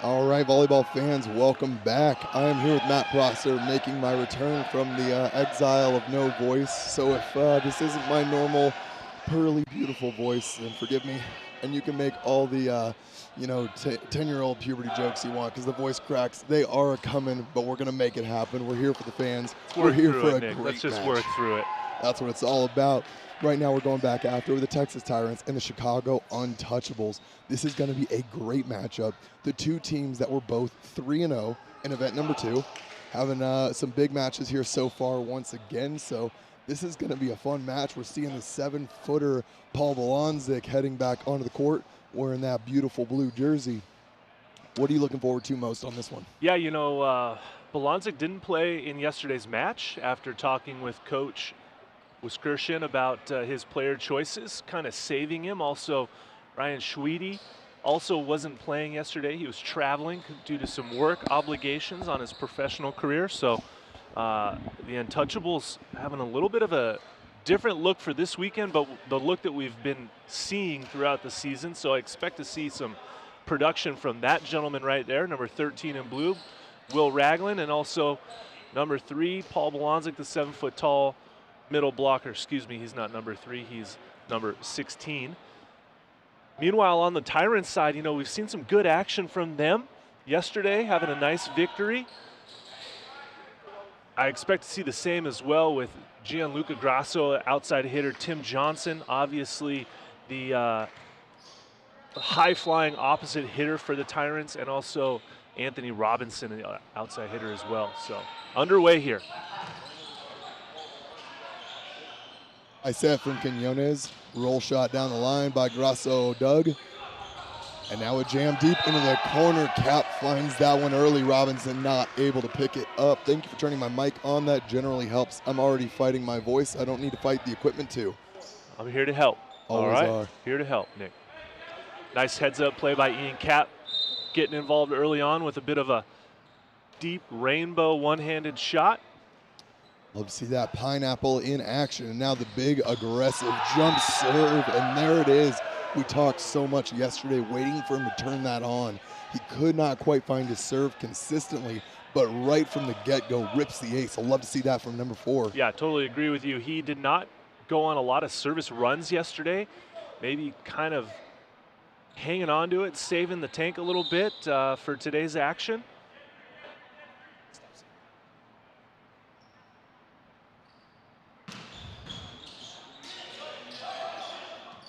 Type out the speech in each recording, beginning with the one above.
All right, volleyball fans, welcome back. I am here with Matt Prosser, making my return from the exile of no voice. So if this isn't my normal, pearly, beautiful voice, then forgive me. And you can make all the, 10-year-old puberty jokes you want, because the voice cracks, they are coming, but we're going to make it happen. We're here for the fans. We're here for a great match. Let's just work through it. That's what it's all about. Right now we're going back after the Texas Tyrants and the Chicago Untouchables. This is going to be a great matchup. The two teams that were both 3-0 in event number 2, having some big matches here so far once again. So this is going to be a fun match. We're seeing the 7-footer Paul Bolonzik heading back onto the court wearing that beautiful blue jersey. What are you looking forward to most on this one? Yeah, Bolonzik didn't play in yesterday's match after talking with Coach Wiskershyn about his player choices, kind of saving him. Also, Ryan Schwede also wasn't playing yesterday. He was traveling due to some work obligations on his professional career. So the Untouchables having a little bit of a different look for this weekend, but the look that we've been seeing throughout the season. So I expect to see some production from that gentleman right there, number 13 in blue, Will Ragland, and also number 3, Paul Bolonzik, the 7-foot tall middle blocker. Excuse me, he's not number 3, he's number 16. Meanwhile, on the Tyrants side, we've seen some good action from them yesterday, having a nice victory. I expect to see the same as well with Gianluca Grasso, outside hitter, Tim Johnson, obviously the high-flying opposite hitter for the Tyrants, and also Anthony Robinson, the outside hitter as well. So underway here. I said from Quinones, roll shot down the line by Grasso Doug. And now a jam deep into the corner. Cap finds that one early. Robinson not able to pick it up. Thank you for turning my mic on. That generally helps. I'm already fighting my voice. I don't need to fight the equipment too. I'm here to help. Always all right, are. Here to help, Nick. Nice heads-up play by Ian Cap, getting involved early on with a bit of a deep rainbow one-handed shot. Love to see that pineapple in action. And now the big aggressive jump serve, and there it is. We talked so much yesterday waiting for him to turn that on. He could not quite find his serve consistently, but right from the get-go rips the ace. I'd love to see that from number 4. Yeah, totally agree with you. He did not go on a lot of service runs yesterday. Maybe kind of hanging on to it, saving the tank a little bit for today's action.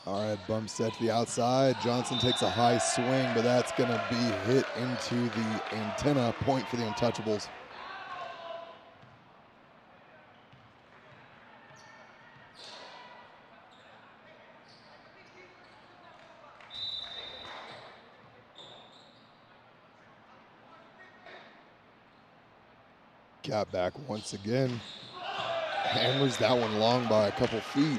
All right, bump set to the outside. Johnson takes a high swing, but that's going to be hit into the antenna. Point for the Untouchables. Cap back once again. Hammers that one long by a couple feet.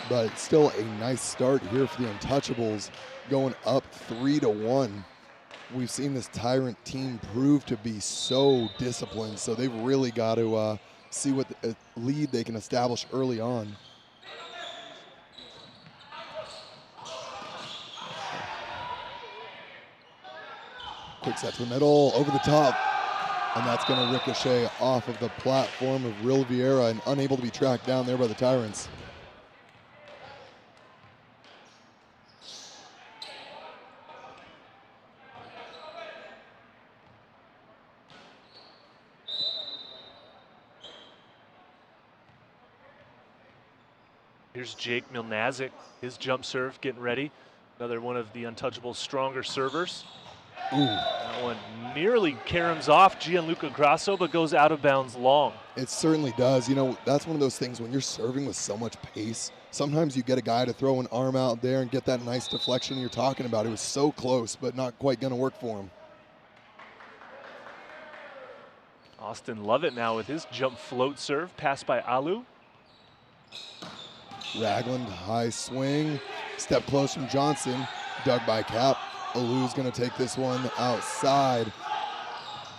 But still a nice start here for the Untouchables, going up 3-1. We've seen this Tyrant team prove to be so disciplined, so they've really got to see what lead they can establish early on. Quick set to the middle, over the top, and that's going to ricochet off of the platform of Ril Vieira and unable to be tracked down there by the Tyrants. Here's Jake Milnazik, his jump serve getting ready. Another one of the Untouchables' stronger servers. Ooh. That one nearly caroms off Gianluca Grasso, but goes out of bounds long. It certainly does. That's one of those things when you're serving with so much pace, sometimes you get a guy to throw an arm out there and get that nice deflection you're talking about. It was so close, but not quite going to work for him. Austin Lovett now with his jump float serve, passed by Alu. Ragland, high swing, step close from Johnson, dug by Cap. Alu's going to take this one outside.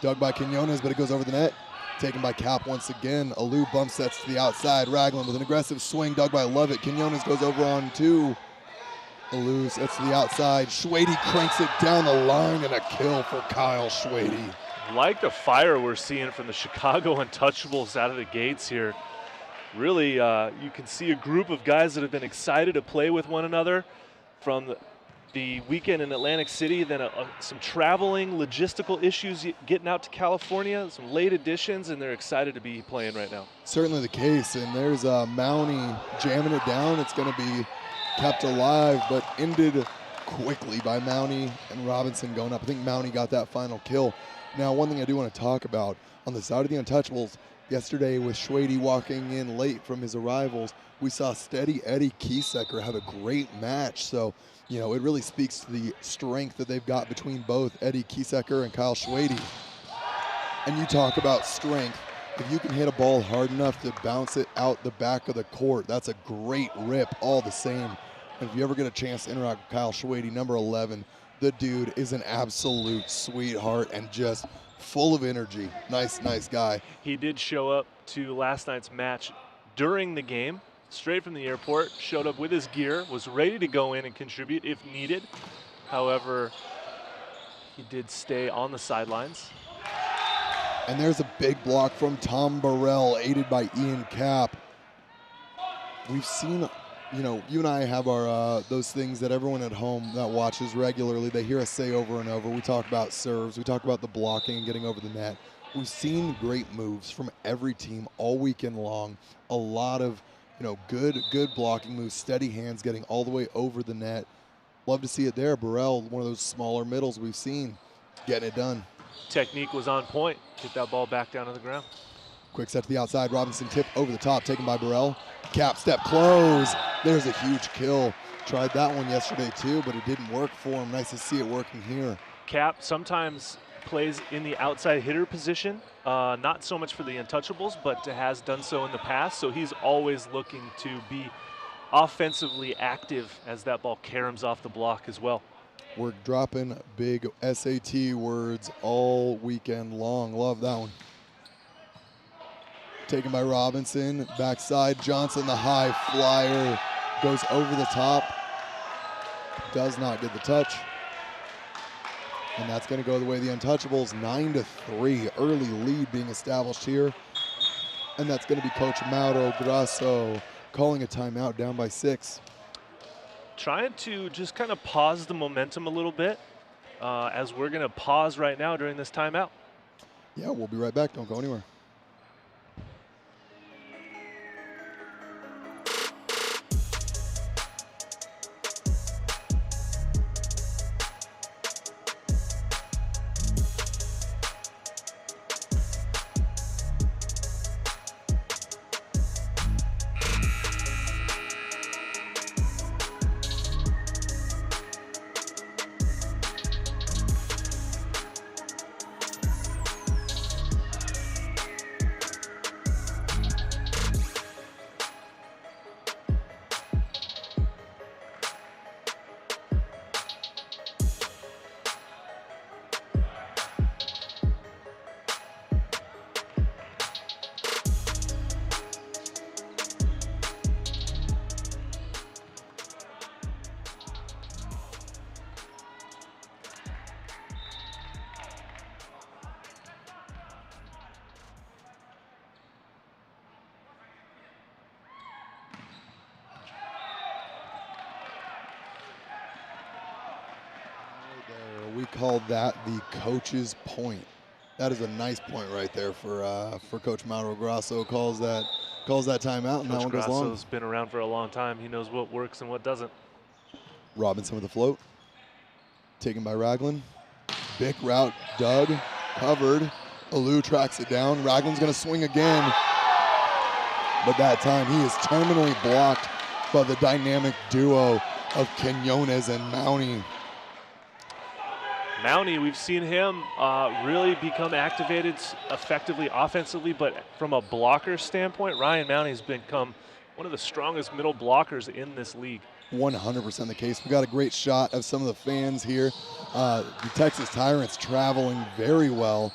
Dug by Quinones, but it goes over the net. Taken by Cap once again. Alu bump sets to the outside. Ragland with an aggressive swing, dug by Lovett. Quinones goes over on 2. Alou sets to the outside. Schwede cranks it down the line, and a kill for Kyle Schwede. Like the fire we're seeing from the Chicago Untouchables out of the gates here. Really, you can see a group of guys that have been excited to play with one another from the weekend in Atlantic City, then some traveling, logistical issues getting out to California, some late additions, and they're excited to be playing right now. Certainly the case, and there's Mountie jamming it down. It's going to be kept alive, but ended quickly by Mountie and Robinson going up. I think Mountie got that final kill. Now, one thing I do want to talk about, on the side of the Untouchables, yesterday with Schwede walking in late from his arrivals, we saw steady Eddie Kiesecker have a great match. So, you know, it really speaks to the strength that they've got between both Eddie Kiesecker and Kyle Schwede. And you talk about strength. If you can hit a ball hard enough to bounce it out the back of the court, that's a great rip all the same. And if you ever get a chance to interact with Kyle Schwede, number 11, the dude is an absolute sweetheart and just full of energy. Nice guy. He did show up to last night's match during the game, straight from the airport, showed up with his gear, was ready to go in and contribute if needed. However, he did stay on the sidelines. And there's a big block from Tom Burrell, aided by Ian Cap. We've seen, you know, you and I have our those things that everyone at home that watches regularly, they hear us say over and over. We talk about serves, we talk about the blocking and getting over the net. We've seen great moves from every team all weekend long. A lot of, you know, good blocking moves, steady hands getting all the way over the net. Love to see it there. Burrell, one of those smaller middles we've seen, getting it done. Technique was on point. Get that ball back down to the ground. Quick set to the outside. Robinson tip over the top, taken by Burrell. Cap step close. There's a huge kill. Tried that one yesterday too, but it didn't work for him. Nice to see it working here. Cap sometimes plays in the outside hitter position, not so much for the Untouchables, but has done so in the past. So he's always looking to be offensively active as that ball caroms off the block as well. We're dropping big SAT words all weekend long. Love that one. Taken by Robinson. Backside, Johnson, the high flyer, goes over the top. Does not get the touch. And that's going to go the way of the Untouchables. 9-3. Early lead being established here. And that's going to be Coach Mauro Grasso calling a timeout, down by 6. Trying to just kind of pause the momentum a little bit as we're going to pause right now during this timeout. Yeah, we'll be right back. Don't go anywhere. We call that the coach's point. That is a nice point right there for Coach Mauro Grasso. Calls that timeout, and that one goes long. Grasso's been around for a long time. He knows what works and what doesn't. Robinson with the float. Taken by Raglan. Big route, dug, covered. Alou tracks it down. Raglan's going to swing again. But that time he is terminally blocked by the dynamic duo of Quinones and Mountie. Mountie, we've seen him really become activated effectively offensively, but from a blocker standpoint, Ryan Mountie's become one of the strongest middle blockers in this league. 100% the case. We got a great shot of some of the fans here. The Texas Tyrants traveling very well.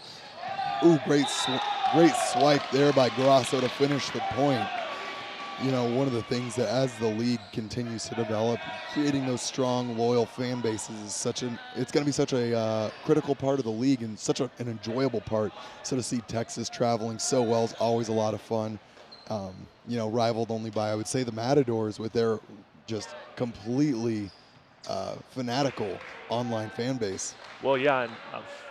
Ooh, great swipe there by Grasso to finish the point. you know, one of the things that as the league continues to develop, creating those strong, loyal fan bases is it's going to be such a critical part of the league and such an enjoyable part. So to see Texas traveling so well is always a lot of fun. You know, rivaled only by, I would say, the Matadors with their just completely fanatical online fan base. Well, yeah, and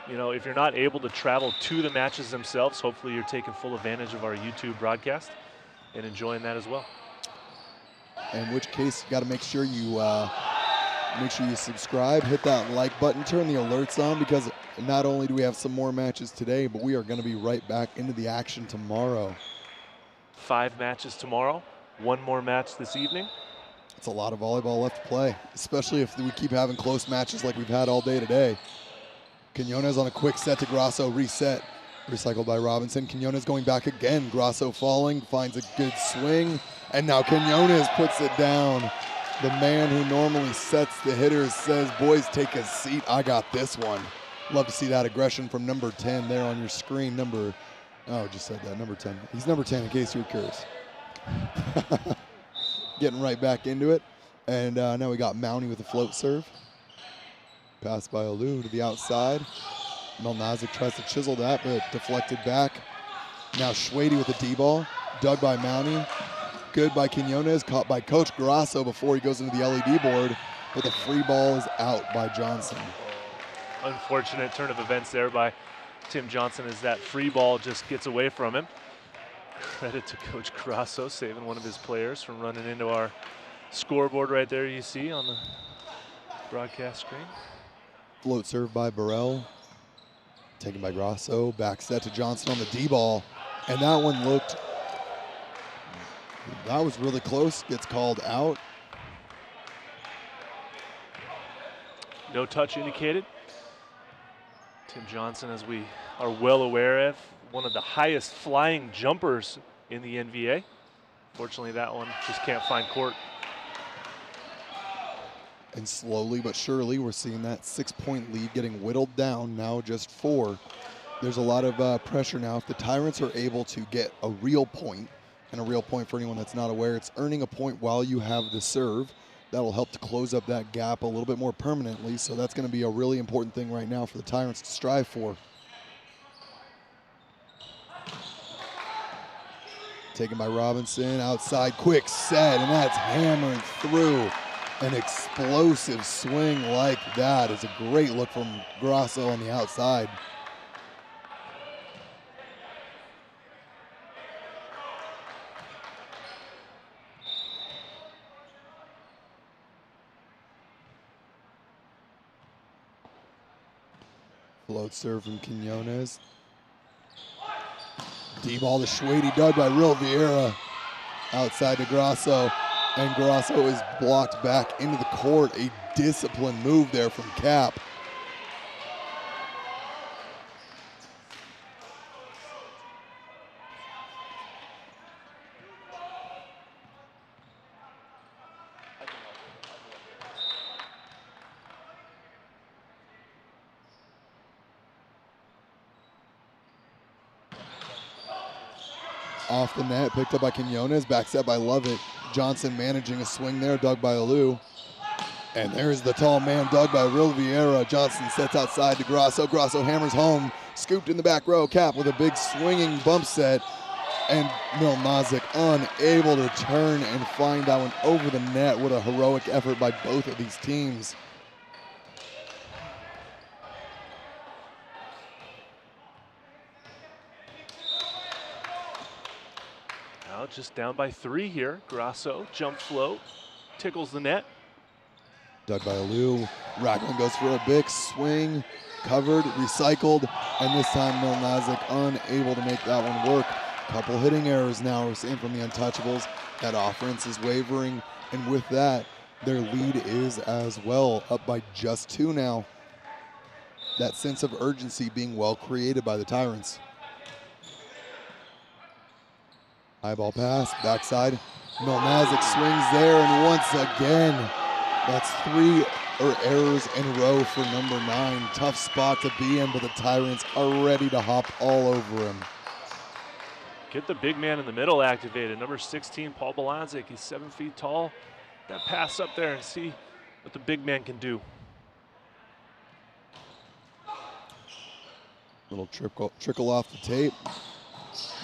you know, if you're not able to travel to the matches themselves, hopefully you're taking full advantage of our YouTube broadcast and enjoying that as well. In which case, you got to make sure you subscribe, hit that like button, turn the alerts on, because not only do we have some more matches today, but we are going to be right back into the action tomorrow. 5 matches tomorrow, 1 more match this evening. It's a lot of volleyball left to play, especially if we keep having close matches like we've had all day today. Quinones on a quick set to Grasso, reset. Recycled by Robinson. Quinones going back again. Grasso falling, finds a good swing, and now Quinones puts it down. The man who normally sets the hitters says, boys, take a seat. I got this one. Love to see that aggression from number 10 there on your screen. Number 10. He's number 10 in case you're curious. Getting right back into it. And now we got Mounty with a float serve. Pass by Alou to the outside. Melnazic tries to chisel that, but deflected back. Now Schwede with the D-ball. Dug by Mounty. Good by Quinones. Caught by Coach Grasso before he goes into the LED board. But the free ball is out by Johnson. Unfortunate turn of events there by Tim Johnson as that free ball just gets away from him. Credit to Coach Grasso, saving one of his players from running into our scoreboard right there you see on the broadcast screen. Float serve by Burrell. Taken by Grasso. Back set to Johnson on the D-ball. And that one that was really close. Gets called out. No touch indicated. Tim Johnson, as we are well aware of, one of the highest flying jumpers in the NVA. Fortunately, that one just can't find court. And slowly but surely, we're seeing that 6-point lead getting whittled down, now just 4. There's a lot of pressure now. If the Tyrants are able to get a real point, and a real point for anyone that's not aware, it's earning a point while you have the serve. That'll help to close up that gap a little bit more permanently, so that's going to be a really important thing right now for the Tyrants to strive for. Taken by Robinson, outside, quick set, and that's hammering through. An explosive swing like that is a great look from Grasso on the outside. Float serve from Quinones. D-ball to Schwede, dug by Real Vieira. Outside to Grasso. And Grasso is blocked back into the court. A disciplined move there from Cap. Off the net, picked up by Quinones, back set by Lovett. Johnson managing a swing there, dug by Alou. And there's the tall man, dug by Real Vieira. Johnson sets outside to Grasso. Grasso hammers home, scooped in the back row. Cap with a big swinging bump set. And Melnazic unable to turn and find that one over the net. What a heroic effort by both of these teams. Now just down by 3 here. Grasso, jump float, tickles the net. Dug by Alou. Ragland goes for a big swing, covered, recycled, and this time Melnazic unable to make that one work. Couple hitting errors now we're seeing from the Untouchables. That offense is wavering, and with that, their lead is as well, up by just 2 now. That sense of urgency being well created by the Tyrants. High ball pass, backside. Melnazic swings there, and once again, that's 3 errors in a row for number 9. Tough spot to be in, but the Tyrants are ready to hop all over him. Get the big man in the middle activated. Number 16, Paul Bolanczyk. He's 7 feet tall. That pass up there and see what the big man can do. Little trickle off the tape.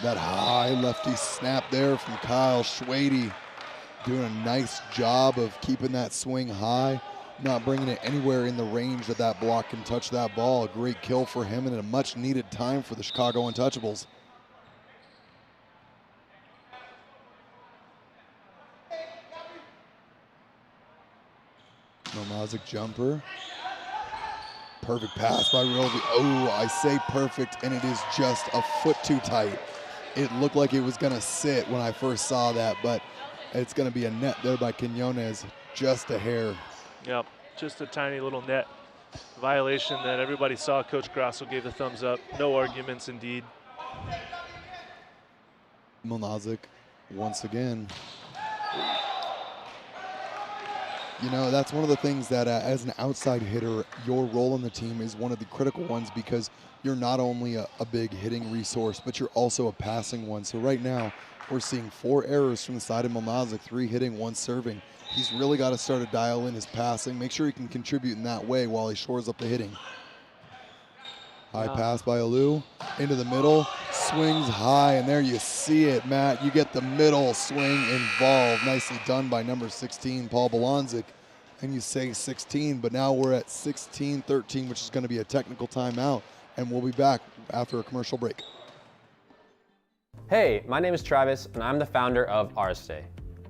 That high lefty snap there from Kyle Schwede. Doing a nice job of keeping that swing high, not bringing it anywhere in the range that that block can touch that ball. A great kill for him and a much needed time for the Chicago Untouchables. Milnazic jumper. Perfect pass by Rilvey. Oh, I say perfect, and it is just a foot too tight. It looked like it was going to sit when I first saw that, but it's going to be a net there by Quinones, just a hair. Yep, just a tiny little net violation that everybody saw. Coach Grasso gave the thumbs up. No arguments, indeed. Milnazic once again. You know, that's one of the things that as an outside hitter, your role in the team is one of the critical ones because you're not only a big hitting resource, but you're also a passing one. So right now, we're seeing 4 errors from the side of Milnazic, 3 hitting, 1 serving. He's really got to start to dial in his passing, make sure he can contribute in that way while he shores up the hitting. High pass by Alou, into the middle, swings high, and there you see it, Matt. You get the middle swing involved. Nicely done by number 16, Paul Bolanczyk. And you say 16, but now we're at 16-13, which is going to be a technical timeout, and we'll be back after a commercial break. Hey, my name is Travis, and I'm the founder of Arste.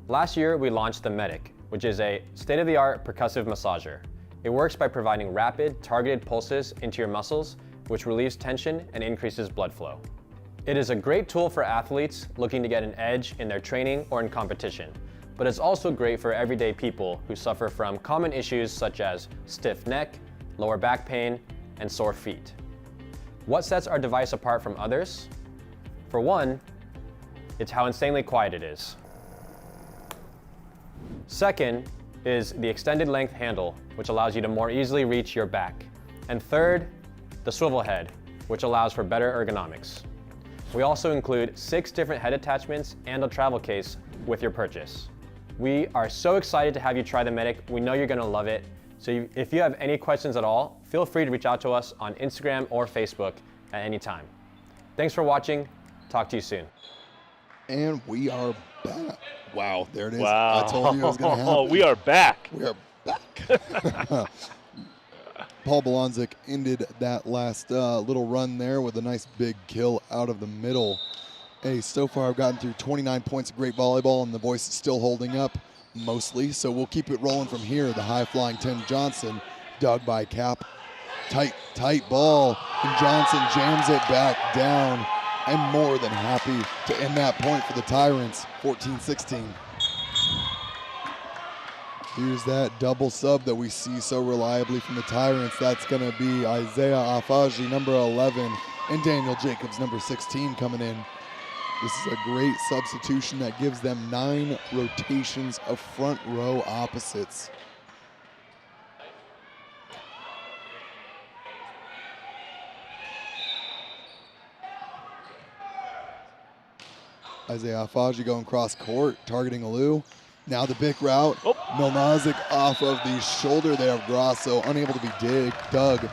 Last year, we launched the Medic, which is a state-of-the-art percussive massager. It works by providing rapid, targeted pulses into your muscles, which relieves tension and increases blood flow. It is a great tool for athletes looking to get an edge in their training or in competition, but it's also great for everyday people who suffer from common issues such as stiff neck, lower back pain, and sore feet. What sets our device apart from others? For one, it's how insanely quiet it is. Second is the extended length handle, which allows you to more easily reach your back. And third, the swivel head, which allows for better ergonomics. We also include 6 different head attachments and a travel case with your purchase. We are so excited to have you try the Medic. We know you're gonna love it. So if you have any questions at all, feel free to reach out to us on Instagram or Facebook at any time. Thanks for watching. Talk to you soon. And we are back. Wow, there it is. Wow. I told you it was going to happen. We are back. We are back. Paul Bolanczyk ended that last little run there with a nice big kill out of the middle. Hey, so far I've gotten through 29 points of great volleyball, and the voice is still holding up mostly. So we'll keep it rolling from here. The high-flying Tim Johnson, dug by Cap. Tight ball, and Johnson jams it back down. And more than happy to end that point for the Tyrants, 14-16. Here's that double sub that we see so reliably from the Tyrants. That's going to be Isaiah Afaji, number 11, and Daniel Jacobs, number 16, coming in. This is a great substitution that gives them 9 rotations of front row opposites. Isaiah Afaji going cross court, targeting Alou. Now the big route. Oh. Milnazic off of the shoulder there of Grasso, unable to be dug.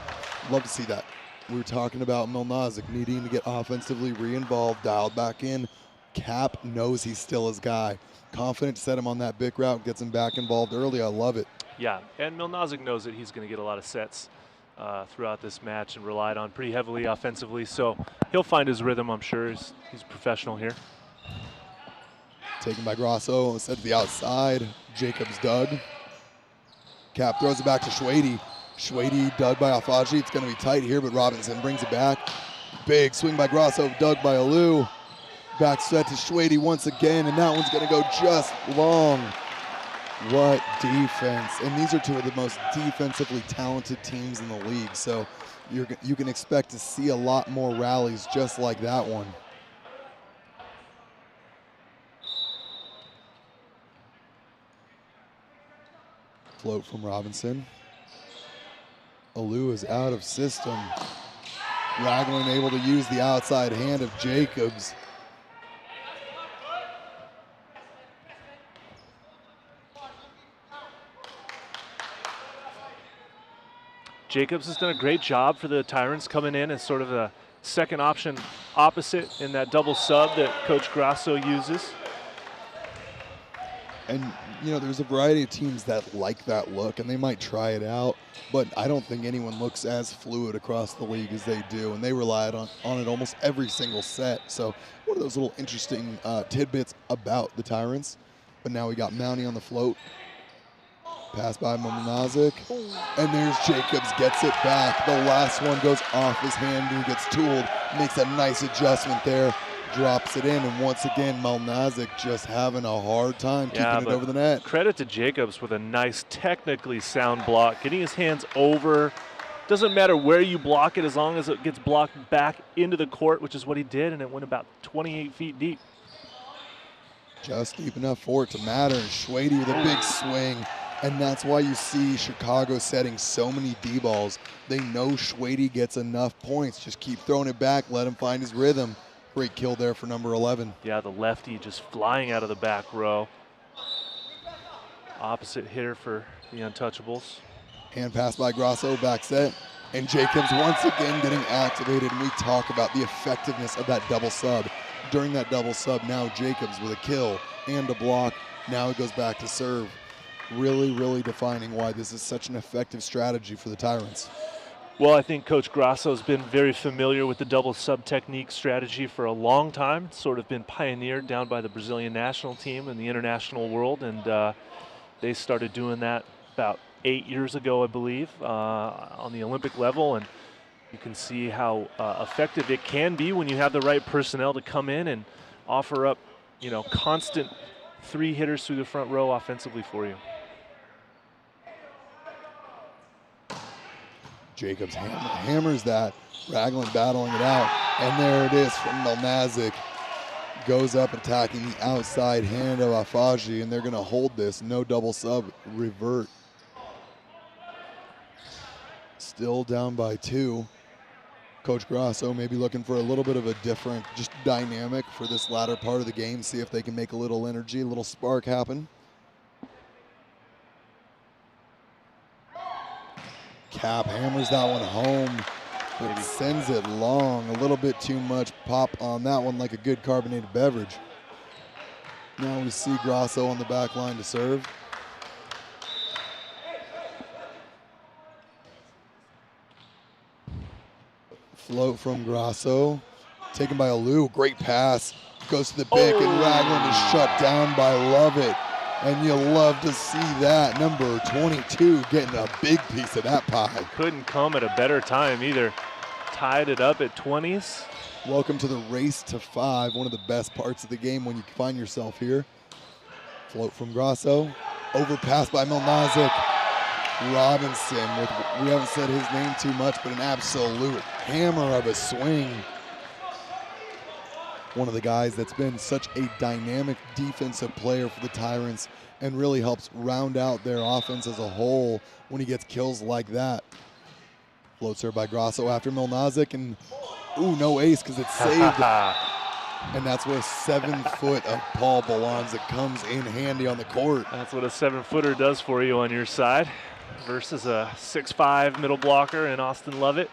Love to see that. We were talking about Milnazic needing to get offensively re-involved, dialed back in. Cap knows he's still his guy. Confident to set him on that big route, gets him back involved early. I love it. Yeah, and Milnazic knows that he's going to get a lot of sets throughout this match and relied on pretty heavily offensively. So he'll find his rhythm, I'm sure. He's professional here. Taken by Grasso, set to the outside. Jacobs dug. Cap throws it back to Schwede. Schwede dug by Afaji. It's going to be tight here, but Robinson brings it back. Big swing by Grasso, dug by Alou. Back set to Schwede once again, and that one's going to go just long. What defense. And these are 2 of the most defensively talented teams in the league, so you can expect to see a lot more rallies just like that one. Float from Robinson. Alou is out of system. Ragland able to use the outside hand of Jacobs. Jacobs has done a great job for the Tyrants, coming in as sort of a second option opposite in that double sub that Coach Grasso uses. And, you know, there's a variety of teams that like that look, and they might try it out, but I don't think anyone looks as fluid across the league as they do, and they relied on it almost every single set. So one of those little interesting tidbits about the Tyrants. But now we got Mounty on the float. Pass by Momnazic, and there's Jacobs, gets it back. The last one goes off his hand, and he gets tooled, makes a nice adjustment there, drops it in, and once again, Momnazic just having a hard time keeping it over the net. Credit to Jacobs with a nice, technically sound block, getting his hands over. Doesn't matter where you block it as long as it gets blocked back into the court, which is what he did, and it went about 28 feet deep. Just deep enough for it to matter, and Schwede with a big swing. And that's why you see Chicago setting so many D-balls. They know Schwede gets enough points. Just keep throwing it back, let him find his rhythm. Great kill there for number 11. Yeah, the lefty just flying out of the back row. Opposite hitter for the Untouchables. Hand pass by Grasso, back set. And Jacobs once again getting activated. And we talk about the effectiveness of that double sub. During that double sub, now Jacobs with a kill and a block. Now it goes back to serve. Really, really defining why this is such an effective strategy for the Tyrants. Well, I think Coach Grasso has been very familiar with the double sub technique strategy for a long time. It's sort of been pioneered down by the Brazilian national team and the international world, and they started doing that about 8 years ago, I believe, on the Olympic level. And you can see how effective it can be when you have the right personnel to come in and offer up, you know, constant 3 hitters through the front row offensively for you. Jacobs hammers that, Ragland battling it out, and there it is from Momnazic. Goes up attacking the outside hand of Afaji, and they're going to hold this. No double sub, revert. Still down by 2. Coach Grasso may be looking for a little bit of a different just dynamic for this latter part of the game, see if they can make a little energy, a little spark happen. Cap hammers that one home, but sends it long. A little bit too much pop on that one, like a good carbonated beverage. Now we see Grasso on the back line to serve. Float from Grasso, taken by Alou. Great pass, goes to the pick, and Ragland is shut down by Lovett. And you love to see that. Number 22 getting a big piece of that pie. Couldn't come at a better time either. Tied it up at 20s. Welcome to the race to 5. One of the best parts of the game when you find yourself here. Float from Grasso. Overpass by Momnazic. Robinson, we haven't said his name too much, but an absolute hammer of a swing. One of the guys that's been such a dynamic defensive player for the Tyrants and really helps round out their offense as a whole when he gets kills like that. Floats her by Grasso after Momnazic, and no ace because it's saved. And that's where 7 foot of Paul Bolonzic comes in handy on the court. That's what a 7-footer does for you on your side versus a 6'5" middle blocker in Austin Lovett.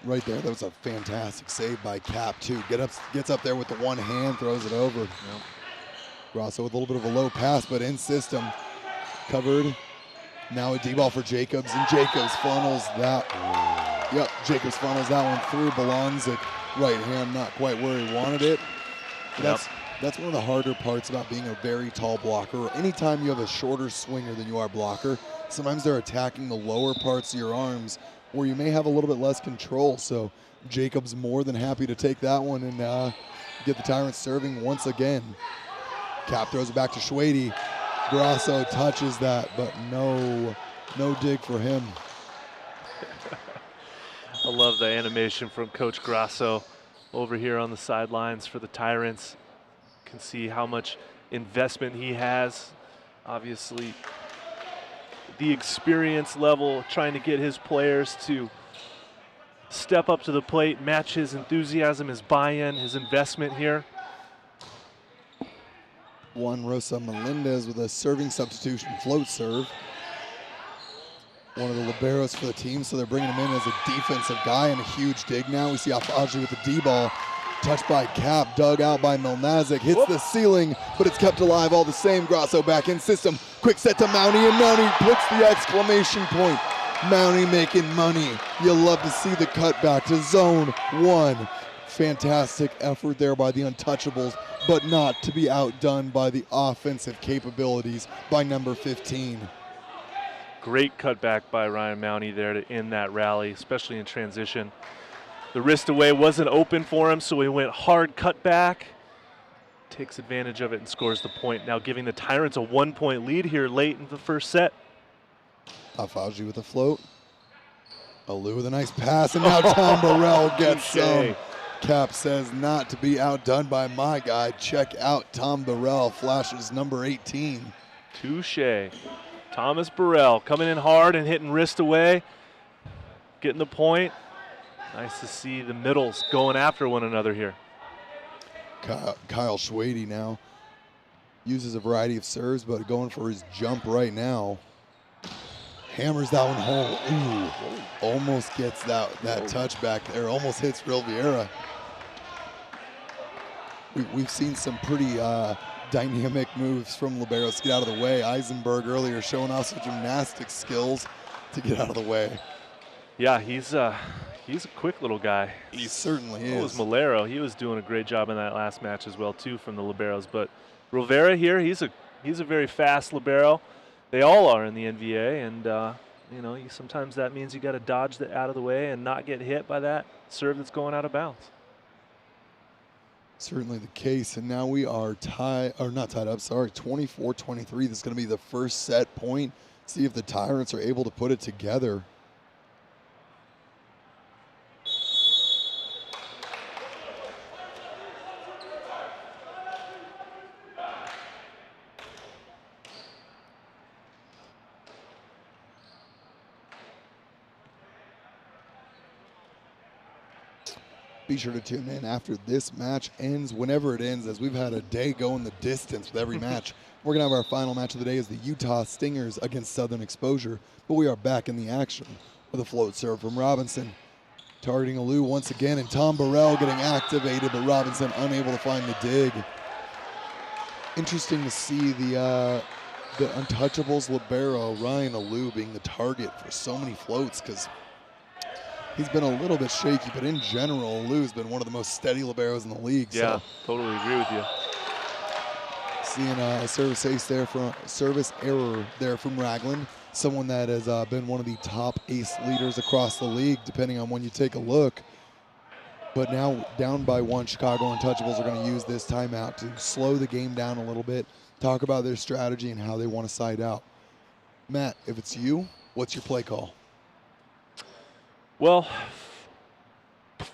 Right there, that was a fantastic save by Cap too. Gets up there with the one hand, throws it over. Yep. Grasso with a little bit of a low pass, but in system, covered. Now a D-ball for Jacobs, and Jacobs funnels that. Yep, Jacobs funnels that one through. Bolonzic, right hand, not quite where he wanted it. That's one of the harder parts about being a very tall blocker. Or anytime you have a shorter swinger than you are blocker, sometimes they're attacking the lower parts of your arms where you may have a little bit less control. So Jacobs more than happy to take that one and get the Tyrants serving once again. Cap throws it back to Schwede. Grasso touches that, but no dig for him. I love the animation from Coach Grasso over here on the sidelines for the Tyrants. Can see how much investment he has. Obviously, the experience level, trying to get his players to step up to the plate, match his enthusiasm, his buy-in, his investment here. Juan Rosa Melendez with a serving substitution float serve. One of the liberos for the team, so they're bringing him in as a defensive guy, and a huge dig now. We see Alfaji with the D-ball. Touched by Cap, dug out by Milnazic, hits the ceiling, but it's kept alive all the same. Grasso back in system. Quick set to Mountie, and Mountie puts the exclamation point. Mountie making money. You'll love to see the cutback to zone 1. Fantastic effort there by the Untouchables, but not to be outdone by the offensive capabilities by number 15. Great cutback by Ryan Mountie there to end that rally, especially in transition. The wrist away wasn't open for him, so he went hard cutback. Takes advantage of it and scores the point, now giving the Tyrants a 1-point lead here late in the first set. Alfaji with a float. Alou with a nice pass, and now Tom Burrell gets some. Cap says not to be outdone by my guy. Check out Tom Burrell, flashes number 18. Touche. Thomas Burrell coming in hard and hitting wrist away, getting the point. Nice to see the middles going after one another here. Kyle Schwede now uses a variety of serves, but going for his jump right now. Hammers that one home. Ooh, almost gets that touchback there. Almost hits Real Vieira. We've seen some pretty dynamic moves from liberos to get out of the way. Eisenberg earlier showing off some gymnastic skills to get out of the way. Yeah, he's a quick little guy. He certainly is. So was Malero. He was doing a great job in that last match as well too from the liberos. But Rivera here, he's a very fast libero. They all are in the NVA, and you know, sometimes that means you got to dodge that out of the way and not get hit by that serve that's going out of bounds. Certainly the case, and now we are not tied up, sorry, 24-23. This is going to be the first set point. See if the Tyrants are able to put it together. Be sure to tune in after this match ends, whenever it ends, as we've had a day going the distance with every match. We're going to have our final match of the day is the Utah Stingers against Southern Exposure, but we are back in the action with a float serve from Robinson. Targeting Alou once again, and Tom Burrell getting activated, but Robinson unable to find the dig. Interesting to see the Untouchables libero, Ryan Alou, being the target for so many floats, because he's been a little bit shaky, but in general, Lou's been one of the most steady liberos in the league. Yeah, so. Totally agree with you. Seeing a service error there from Ragland, someone that has been one of the top ace leaders across the league, depending on when you take a look. But now down by 1, Chicago Untouchables are going to use this timeout to slow the game down a little bit, talk about their strategy and how they want to side out. Matt, if it's you, what's your play call? Well,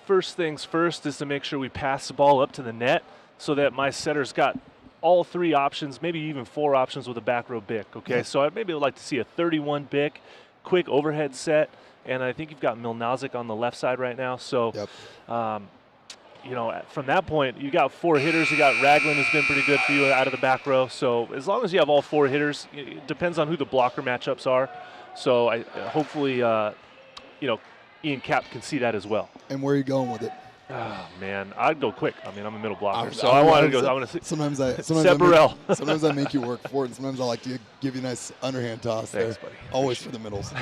first things first is to make sure we pass the ball up to the net so that my setter's got all 3 options, maybe even 4 options with a back row bick, okay? Yeah. So I maybe would like to see a 31 bick, quick overhead set, and I think you've got Milnazic on the left side right now. So, you know, from that point, you got 4 hitters. You got Ragland, who's been pretty good for you out of the back row. So as long as you have all 4 hitters, it depends on who the blocker matchups are. So hopefully, you know, Ian Cap can see that as well. And where are you going with it? Oh man, I'd go quick. I mean, I'm a middle blocker, so I want to go. I want to. Sometimes I make you work for it, and sometimes I like to give you a nice underhand toss. Thanks, there. buddy. Always for the middles.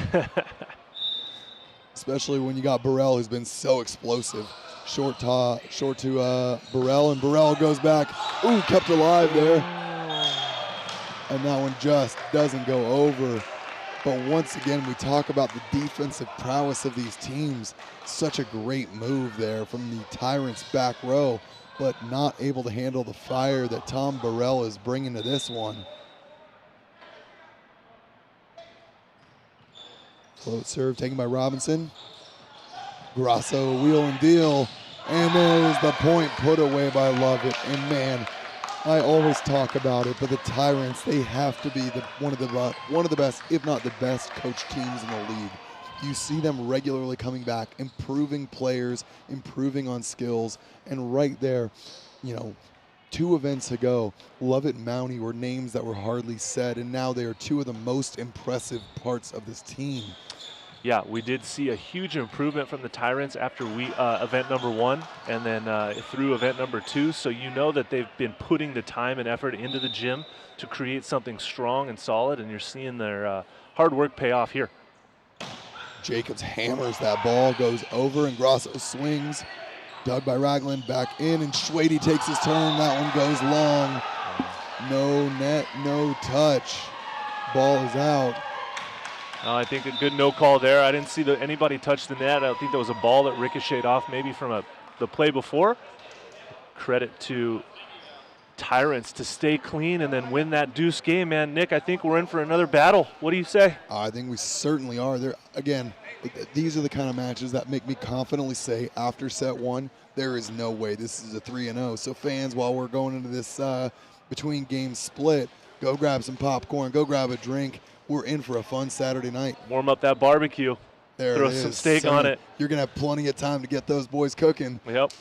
Especially when you got Burrell, who's been so explosive. Short to Burrell, and Burrell goes back. Ooh, kept alive there. And that one just doesn't go over. But once again, we talk about the defensive prowess of these teams. Such a great move there from the Tyrants back row, but not able to handle the fire that Tom Burrell is bringing to this one. Float serve taken by Robinson. Grasso, wheel and deal. And there's the point put away by Lovett. And man, I always talk about it, but the Tyrants, they have to be one of the best, if not the best, coach teams in the league. You see them regularly coming back, improving players, improving on skills, and right there, you know, 2 events ago, Lovett Mountie were names that were hardly said, and now they are 2 of the most impressive parts of this team. Yeah, we did see a huge improvement from the Tyrants after event number 1 and then through event number 2. So you know that they've been putting the time and effort into the gym to create something strong and solid, and you're seeing their hard work pay off here. Jacobs hammers that ball, goes over, and Grasso swings. Dug by Ragland, back in, and Schwede takes his turn. That one goes long. No net, no touch. Ball is out. I think a good no call there. I didn't see anybody touch the net. I think there was a ball that ricocheted off maybe from the play before. Credit to Tyrants to stay clean and then win that deuce game, man. Nick, I think we're in for another battle. What do you say? I think we certainly are. Again, these are the kind of matches that make me confidently say after set 1, there is no way this is a 3-0. So fans, while we're going into this between games split, go grab some popcorn, go grab a drink. We're in for a fun Saturday night. Warm up that barbecue. There Throw it is. some steak on it. You're going to have plenty of time to get those boys cooking. Yep.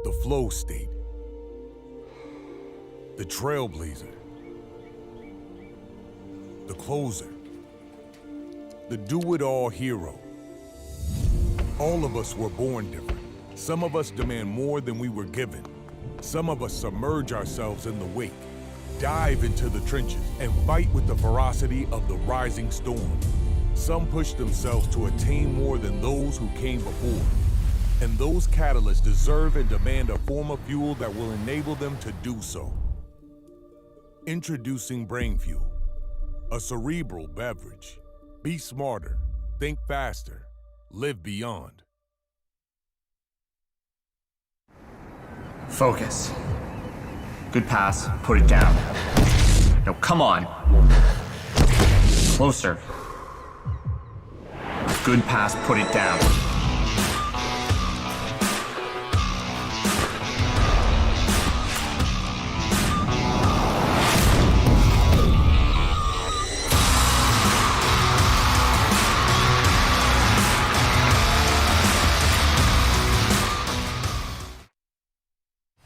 The flow state, the trailblazer, the closer, the do-it-all hero. All of us were born different. Some of us demand more than we were given. Some of us submerge ourselves in the wake, dive into the trenches, and fight with the ferocity of the rising storm. Some push themselves to attain more than those who came before. And those catalysts deserve and demand a form of fuel that will enable them to do so. Introducing Brain Fuel, a cerebral beverage. Be smarter, think faster, live beyond. Focus. Good pass, put it down. Now come on. Closer. Good pass, put it down.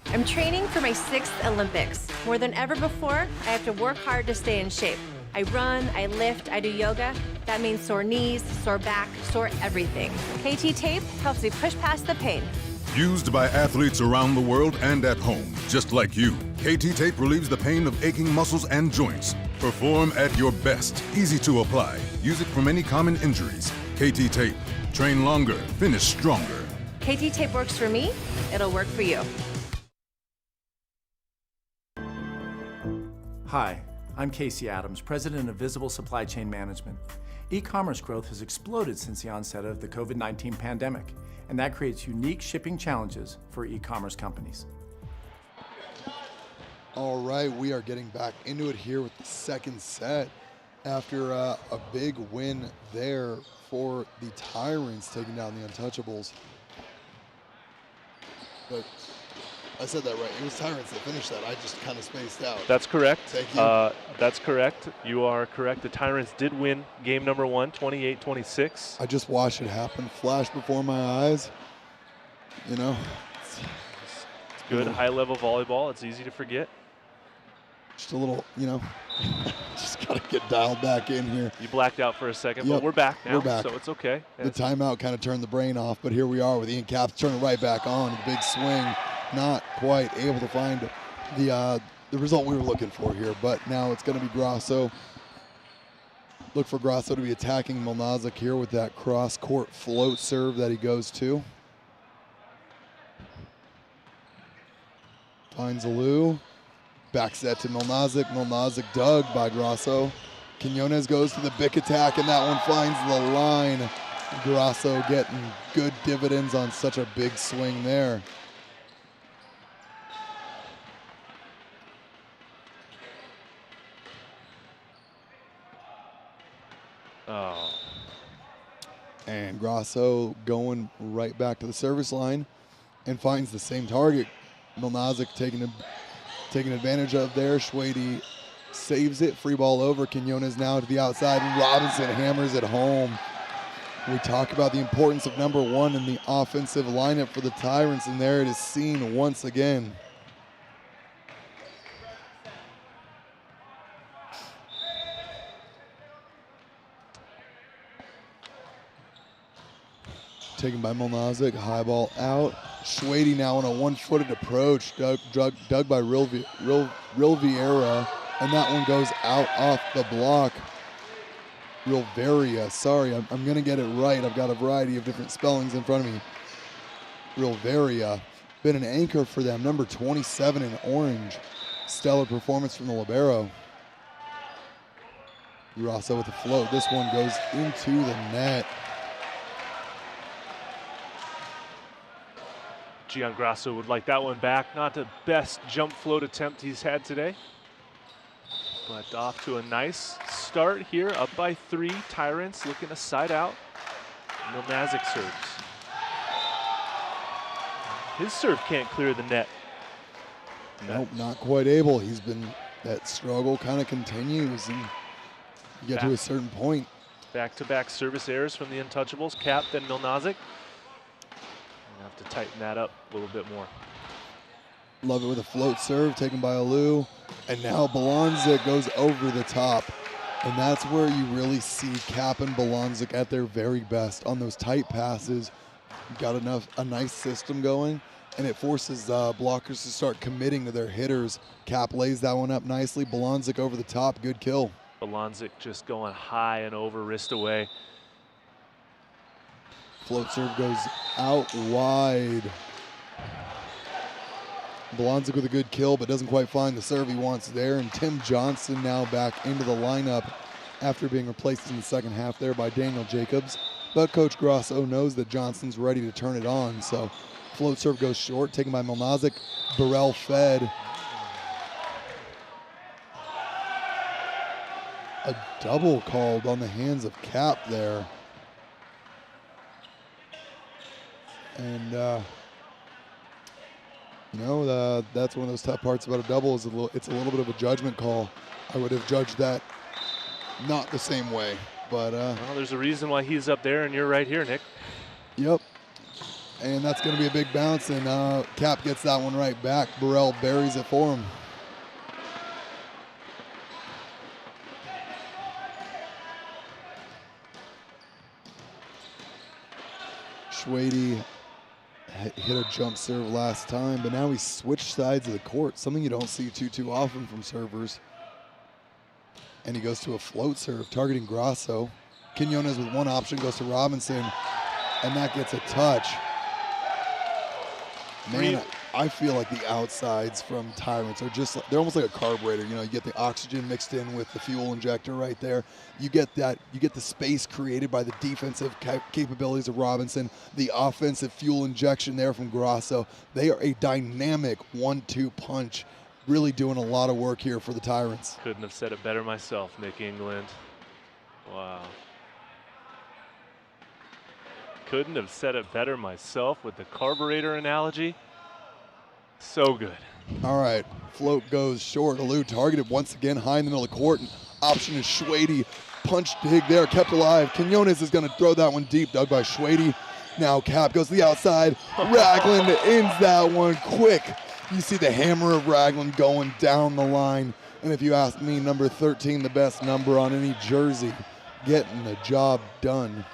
I'm training for my 6th Olympics. More than ever before, I have to work hard to stay in shape. I run, I lift, I do yoga. That means sore knees, sore back, sore everything. KT Tape helps me push past the pain. Used by athletes around the world and at home, just like you. KT Tape relieves the pain of aching muscles and joints. Perform at your best. Easy to apply. Use it for many common injuries. KT Tape. Train longer, finish stronger. KT Tape works for me, it'll work for you. Hi, I'm Casey Adams, President of Visible Supply Chain Management. E-commerce growth has exploded since the onset of the COVID-19 pandemic, and that creates unique shipping challenges for e-commerce companies. All right, we are getting back into it here with the second set after a big win there for the Tyrants taking down the Untouchables. But I said that right. It was Tyrants that finished that. I just kind of spaced out. That's correct. Thank you. That's correct. You are correct. The Tyrants did win game number 1, 28-26. I just watched it happen, flash before my eyes. You know, It's good high-level volleyball. It's easy to forget. just a little, you know, just Gotta get dialed back in here. You blacked out for a second, Yep, but we're back now, we're back. so it's okay. The timeout kind of turned the brain off, but here we are with Ian Capps turning right back on. The big swing, not quite able to find the result we were looking for here, but now it's going to be Grasso. Look for Grasso to be attacking Milnazik here with that cross-court float serve that he goes to. Finds Alou. Back set to Milnazik. Milnazik dug by Grasso. Quinones goes to the big attack, and that one finds the line. Grasso getting good dividends on such a big swing there. Oh. And Grasso going right back to the service line and finds the same target. Milnazik taking advantage of there. Schwede saves it. Free ball over. Quinones now to the outside. And Robinson hammers it home. We talk about the importance of number one in the offensive lineup for the Tyrants, and there it is seen once again. Taken by Milnazik, high ball out. Schwede now on a one-footed approach, dug by Real Vieira, and that one goes out off the block. Rilveria, sorry, I'm gonna get it right. I've got a variety of different spellings in front of me. Rilveria, been an anchor for them, number 27 in orange. Stellar performance from the libero. Grasso with the float. This one goes into the net. Gian Grasso would like that one back. Not the best jump float attempt he's had today, but off to a nice start here, up by 3. Tyrants looking to side out. Milnazik serves. His serve can't clear the net. Nope, not quite able. He's been, that struggle kind of continues, and you get to a certain point. Back-to-back service errors from the Untouchables, Cap then Milnazik. Have to tighten that up a little bit more. Love it with a float serve taken by Alou. And now Bolonzik goes over the top. And that's where you really see Cap and Bolonzik at their very best. On those tight passes, you got a nice system going, and it forces blockers to start committing to their hitters. Cap lays that one up nicely. Bolonzik over the top, good kill. Bolonzik just going high and over, wrist away. Float serve goes out wide. Bolonzik with a good kill, but doesn't quite find the serve he wants there. And Tim Johnson now back into the lineup after being replaced in the second half there by Daniel Jacobs. But Coach Grasso knows that Johnson's ready to turn it on. So float serve goes short, taken by Milnazik. Burrell fed. A double called on the hands of Cap there. And, that's one of those tough parts about a double is it's a little bit of a judgment call. I would have judged that not the same way, but... well, there's a reason why he's up there and you're right here, Nick. Yep. And that's going to be a big bounce, and Cap gets that one right back. Burrell buries it for him. Schwede hit a jump serve last time, but now he switched sides of the court, something you don't see too often from servers. And he goes to a float serve, targeting Grasso. Quinones with one option goes to Robinson, and that gets a touch. Man, I feel like the outsides from Tyrants are just, they're almost like a carburetor. You know, you get the oxygen mixed in with the fuel injector right there. You get that, you get the space created by the defensive capabilities of Robinson, the offensive fuel injection there from Grasso. They are a dynamic 1-2 punch, really doing a lot of work here for the Tyrants. Couldn't have said it better myself, Nick England. Wow. Couldn't have said it better myself with the carburetor analogy. So good. All right, float goes short. Alou targeted once again high in the middle of the court. And option is Schwede. Punch dig there, kept alive. Quinones is going to throw that one deep, dug by Schwede. Now Cap goes to the outside. Ragland ends that one quick. You see the hammer of Ragland going down the line. And if you ask me, number 13, the best number on any jersey, getting the job done.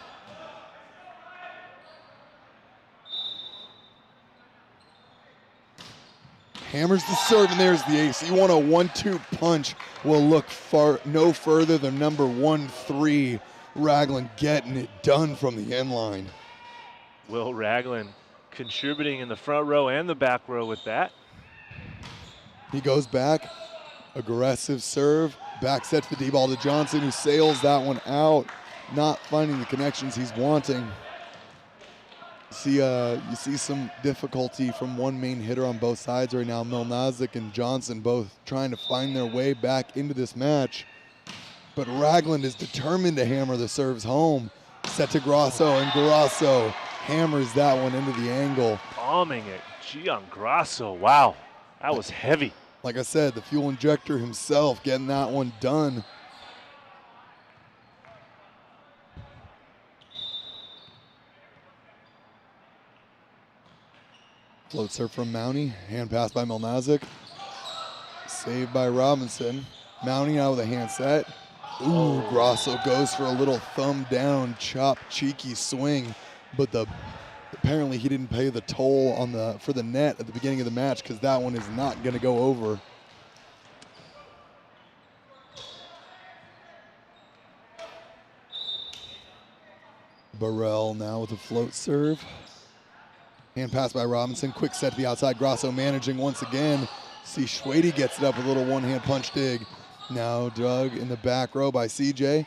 Hammers the serve, and there's the ace. You want a 1-2 punch, will look no further than number 1-3. Ragland getting it done from the end line. Will Ragland contributing in the front row and the back row with that. He goes back, aggressive serve, back set to the D-ball to Johnson, who sails that one out, not finding the connections he's wanting. You see some difficulty from one main hitter on both sides right now. Milnazik and Johnson both trying to find their way back into this match. But Ragland is determined to hammer the serves home. Set to Grasso, and Grasso hammers that one into the angle. Bombing it, Grasso, wow, that was heavy. Like I said, the fuel injector himself getting that one done. Float serve from Mounty, hand pass by Milnazik. Saved by Robinson. Mounty out with a hand set. Ooh, Grasso goes for a little thumb down, chop, cheeky swing, but apparently he didn't pay the toll for the net at the beginning of the match, because that one is not going to go over. Burrell now with a float serve. Hand pass by Robinson, quick set to the outside. Grasso managing once again. See Schwede gets it up with a little one-hand punch dig. Now dug in the back row by CJ.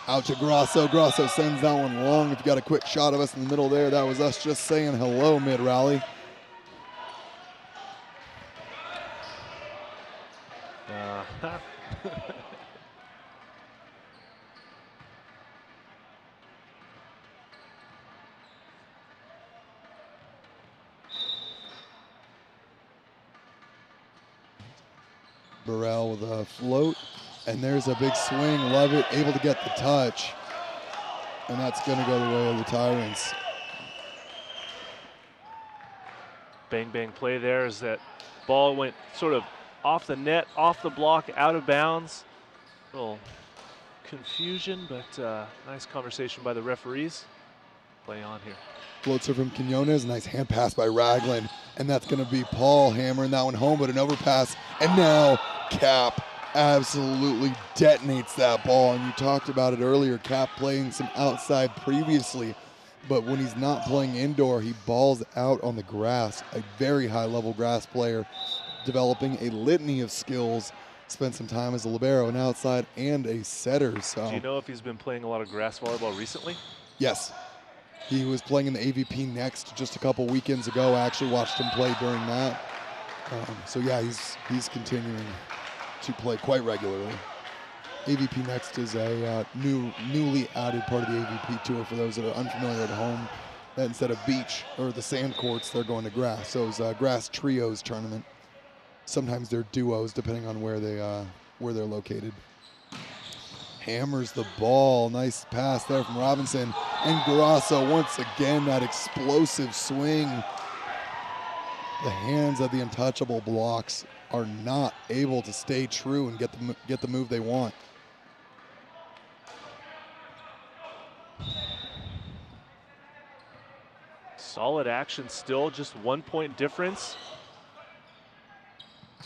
Out to Grasso. Grasso sends that one long. If you got a quick shot of us in the middle there, that was us just saying hello mid-rally. Burrell with a float, and there's a big swing. Love it, able to get the touch, and that's going to go the way of the Tyrants. Bang, bang play there as that ball went sort of off the net, off the block, out of bounds. A little confusion, but nice conversation by the referees. Play on here. Float serve from Quinones, nice hand pass by Ragland, and that's going to be Paul hammering that one home, but an overpass, and now Cap absolutely detonates that ball. And you talked about it earlier, Cap playing some outside previously, but when he's not playing indoor, he balls out on the grass. A very high-level grass player, developing a litany of skills. Spent some time as a libero, an outside, and a setter. So, do you know if he's been playing a lot of grass volleyball recently? Yes. He was playing in the AVP Next just a couple weekends ago. I actually watched him play during that. So yeah, he's continuing to play quite regularly. AVP Next is a newly added part of the AVP Tour for those that are unfamiliar at home. That instead of beach or the sand courts, they're going to grass. So it's a grass trios tournament. Sometimes they're duos depending on where they're located. Hammers the ball. Nice pass there from Robinson. And Grasso, once again, that explosive swing. The hands of the untouchable blocks are not able to stay true and get the move they want. Solid action still, just 1 point difference.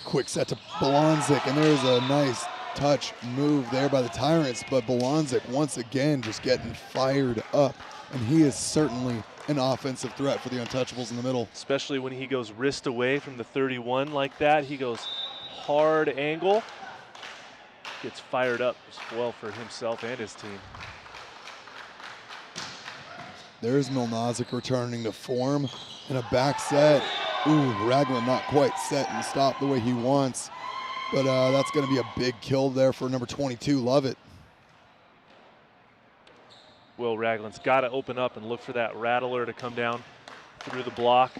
Quick set to Blonzik, and there's a nice touch move there by the Tyrants, but Blonzik once again just getting fired up, and he is certainly an offensive threat for the Untouchables in the middle. Especially when he goes wrist away from the 31 like that. He goes hard angle, gets fired up as well for himself and his team. There's Milnazik returning to form in a back set. Ooh, Ragland not quite set and stopped the way he wants. But that's going to be a big kill there for number 22. Love it. Will Ragland's got to open up and look for that rattler to come down through the block.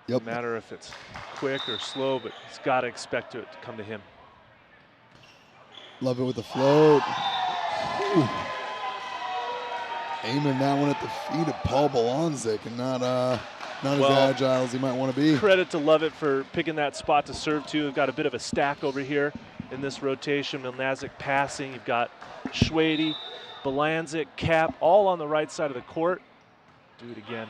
Yep. No matter if it's quick or slow, but he's got to expect it to come to him. Love it with the float. Ooh. Aiming that one at the feet of Paul Blonzik, and not as agile as he might want to be. Credit to Lovett for picking that spot to serve to. We've got a bit of a stack over here. in this rotation. Milnazik passing. You've got Schwede, Balanzik, Cap, all on the right side of the court. Do it again.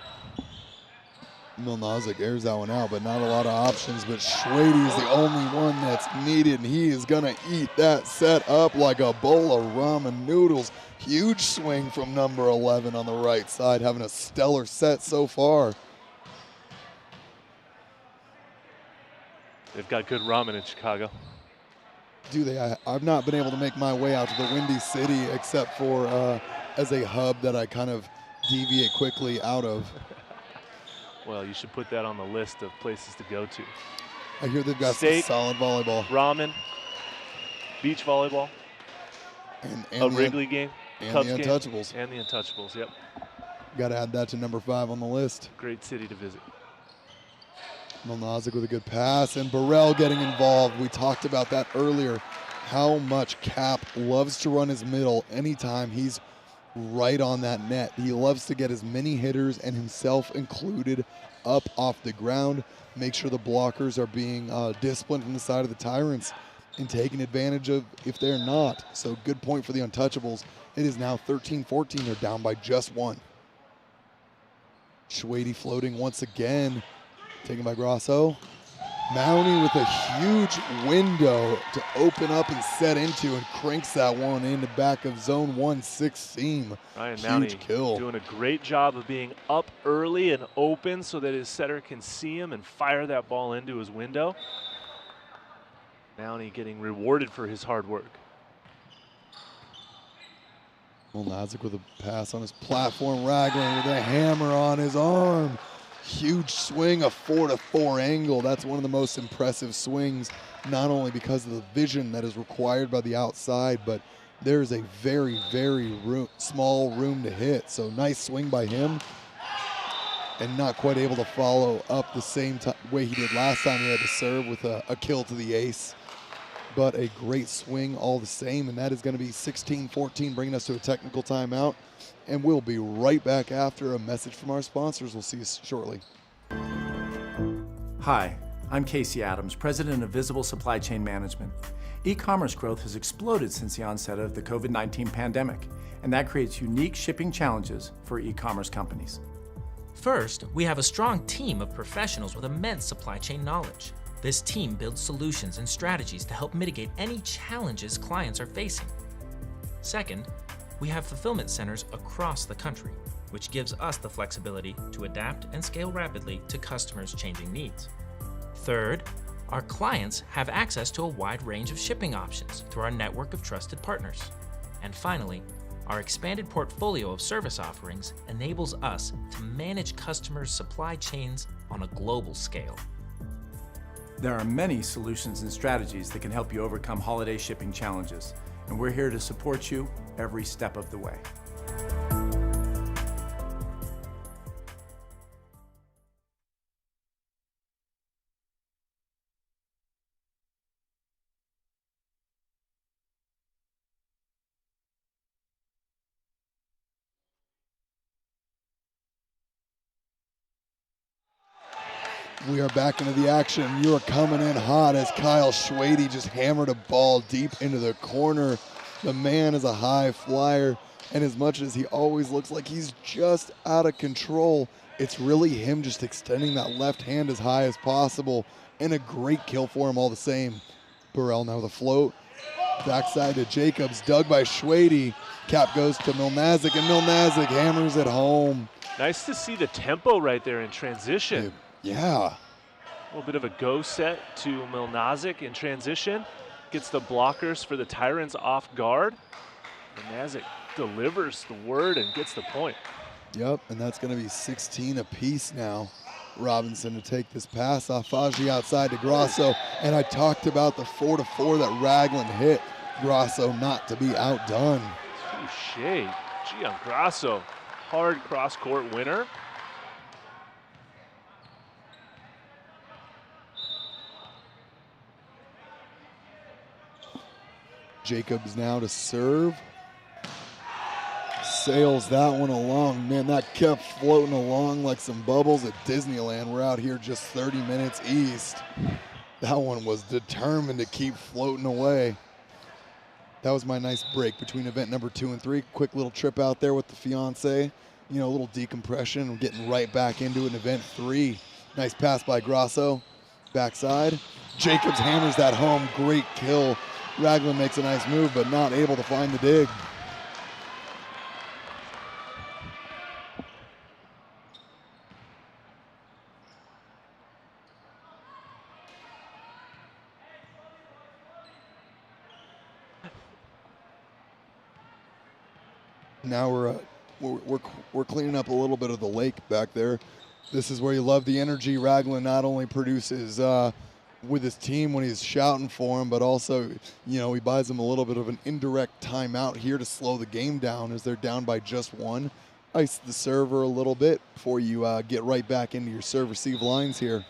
Milnazik airs that one out, but not a lot of options. But Schwede is the only one that's needed, and he is going to eat that set up like a bowl of ramen noodles. Huge swing from number 11 on the right side, having a stellar set so far. They've got good ramen in Chicago. Do they? I've not been able to make my way out to the Windy City except for as a hub that I kind of deviate quickly out of. Well, you should put that on the list of places to go to. I hear they've got Steak, some solid volleyball. Ramen, beach volleyball, And a Wrigley game, and Cubs the game, Untouchables. and the Untouchables, yep. Got to add that to number 5 on the list. Great city to visit. Milnazik with a good pass, and Burrell getting involved. We talked about that earlier, how much Cap loves to run his middle anytime he's right on that net. He loves to get as many hitters, and himself included, up off the ground, make sure the blockers are being disciplined from the side of the Tyrants and taking advantage of if they're not. So good point for the Untouchables. It is now 13-14. They're down by just 1. Schwede floating once again. Taken by Grasso. Mounty with a huge window to open up and set into, and cranks that one in the back of zone 1-6 seam. Ryan Huge Mounty kill. doing a great job of being up early and open so that his setter can see him and fire that ball into his window. Mounty getting rewarded for his hard work. Milnazik with a pass on his platform. Ragland with a hammer on his arm. Huge swing, a 4-4 angle. That's one of the most impressive swings, not only because of the vision that is required by the outside, but there's a very, very small room to hit. So nice swing by him, and not quite able to follow up the same way he did last time he had to serve with a kill to the ace. But a great swing all the same, and that is going to be 16-14, bringing us to a technical timeout. And we'll be right back after a message from our sponsors. We'll see you shortly. Hi, I'm Casey Adams, President of Visible Supply Chain Management. E-commerce growth has exploded since the onset of the COVID-19 pandemic, and that creates unique shipping challenges for e-commerce companies. First, we have a strong team of professionals with immense supply chain knowledge. This team builds solutions and strategies to help mitigate any challenges clients are facing. Second, we have fulfillment centers across the country, which gives us the flexibility to adapt and scale rapidly to customers' changing needs. Third, our clients have access to a wide range of shipping options through our network of trusted partners. And finally, our expanded portfolio of service offerings enables us to manage customers' supply chains on a global scale. There are many solutions and strategies that can help you overcome holiday shipping challenges, and we're here to support you every step of the way. We are back into the action. You are coming in hot as Kyle Schwede just hammered a ball deep into the corner. The man is a high flyer, and as much as he always looks like he's just out of control, it's really him just extending that left hand as high as possible, and a great kill for him all the same. Burrell now with a float. Backside to Jacobs, dug by Schwede. Cap goes to Milnazik, and Milnazik hammers it home. Nice to see the tempo right there in transition. Yeah. A little bit of a go set to Milnazik in transition. Gets the blockers for the Tyrants off guard. Milnazik delivers the word and gets the point. Yep, and that's going to be 16 apiece now. Robinson to take this pass off. Faji outside to Grasso, and I talked about the 4-4 that Ragland hit. Grasso not to be outdone. Touche. Gianluca Grasso, hard cross-court winner. Jacobs now to serve. Sails that one along. Man, that kept floating along like some bubbles at Disneyland. We're out here just 30 minutes east. That one was determined to keep floating away. That was my nice break between event number 2 and 3. Quick little trip out there with the fiance. You know, a little decompression and getting right back into it in event 3. Nice pass by Grasso. Backside. Jacobs hammers that home. Great kill. Ragland makes a nice move, but not able to find the dig. Now we're cleaning up a little bit of the lake back there. This is where you love the energy Ragland not only produces with his team when he's shouting for him, but also, you know, he buys them a little bit of an indirect timeout here to slow the game down as they're down by just 1. Ice the server a little bit before you get right back into your serve-receive lines here.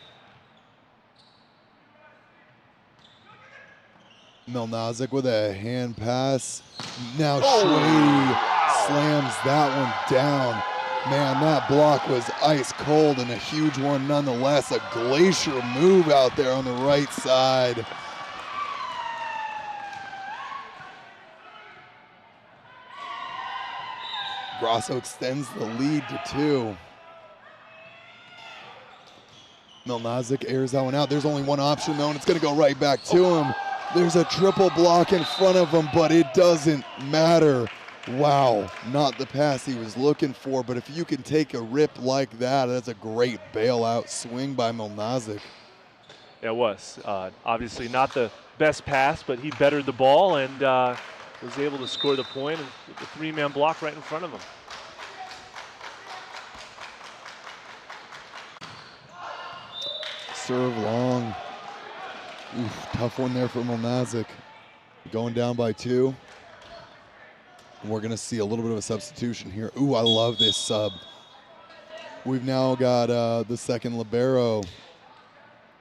Melnazic with a hand pass. Now Schwede slams that one down. Man, that block was ice cold and a huge one nonetheless. A glacier move out there on the right side. Grasso extends the lead to 2. Melnazic airs that one out. There's only one option though, and it's gonna go right back to him. There's a triple block in front of him, but it doesn't matter. Wow, not the pass he was looking for, but if you can take a rip like that, that's a great bailout swing by Melnazic. It was. Obviously not the best pass, but he bettered the ball and was able to score the point with the 3-man block right in front of him. Serve long. Oof, tough one there for Melnazic. Going down by 2. We're going to see a little bit of a substitution here. Ooh, I love this sub. We've now got the second libero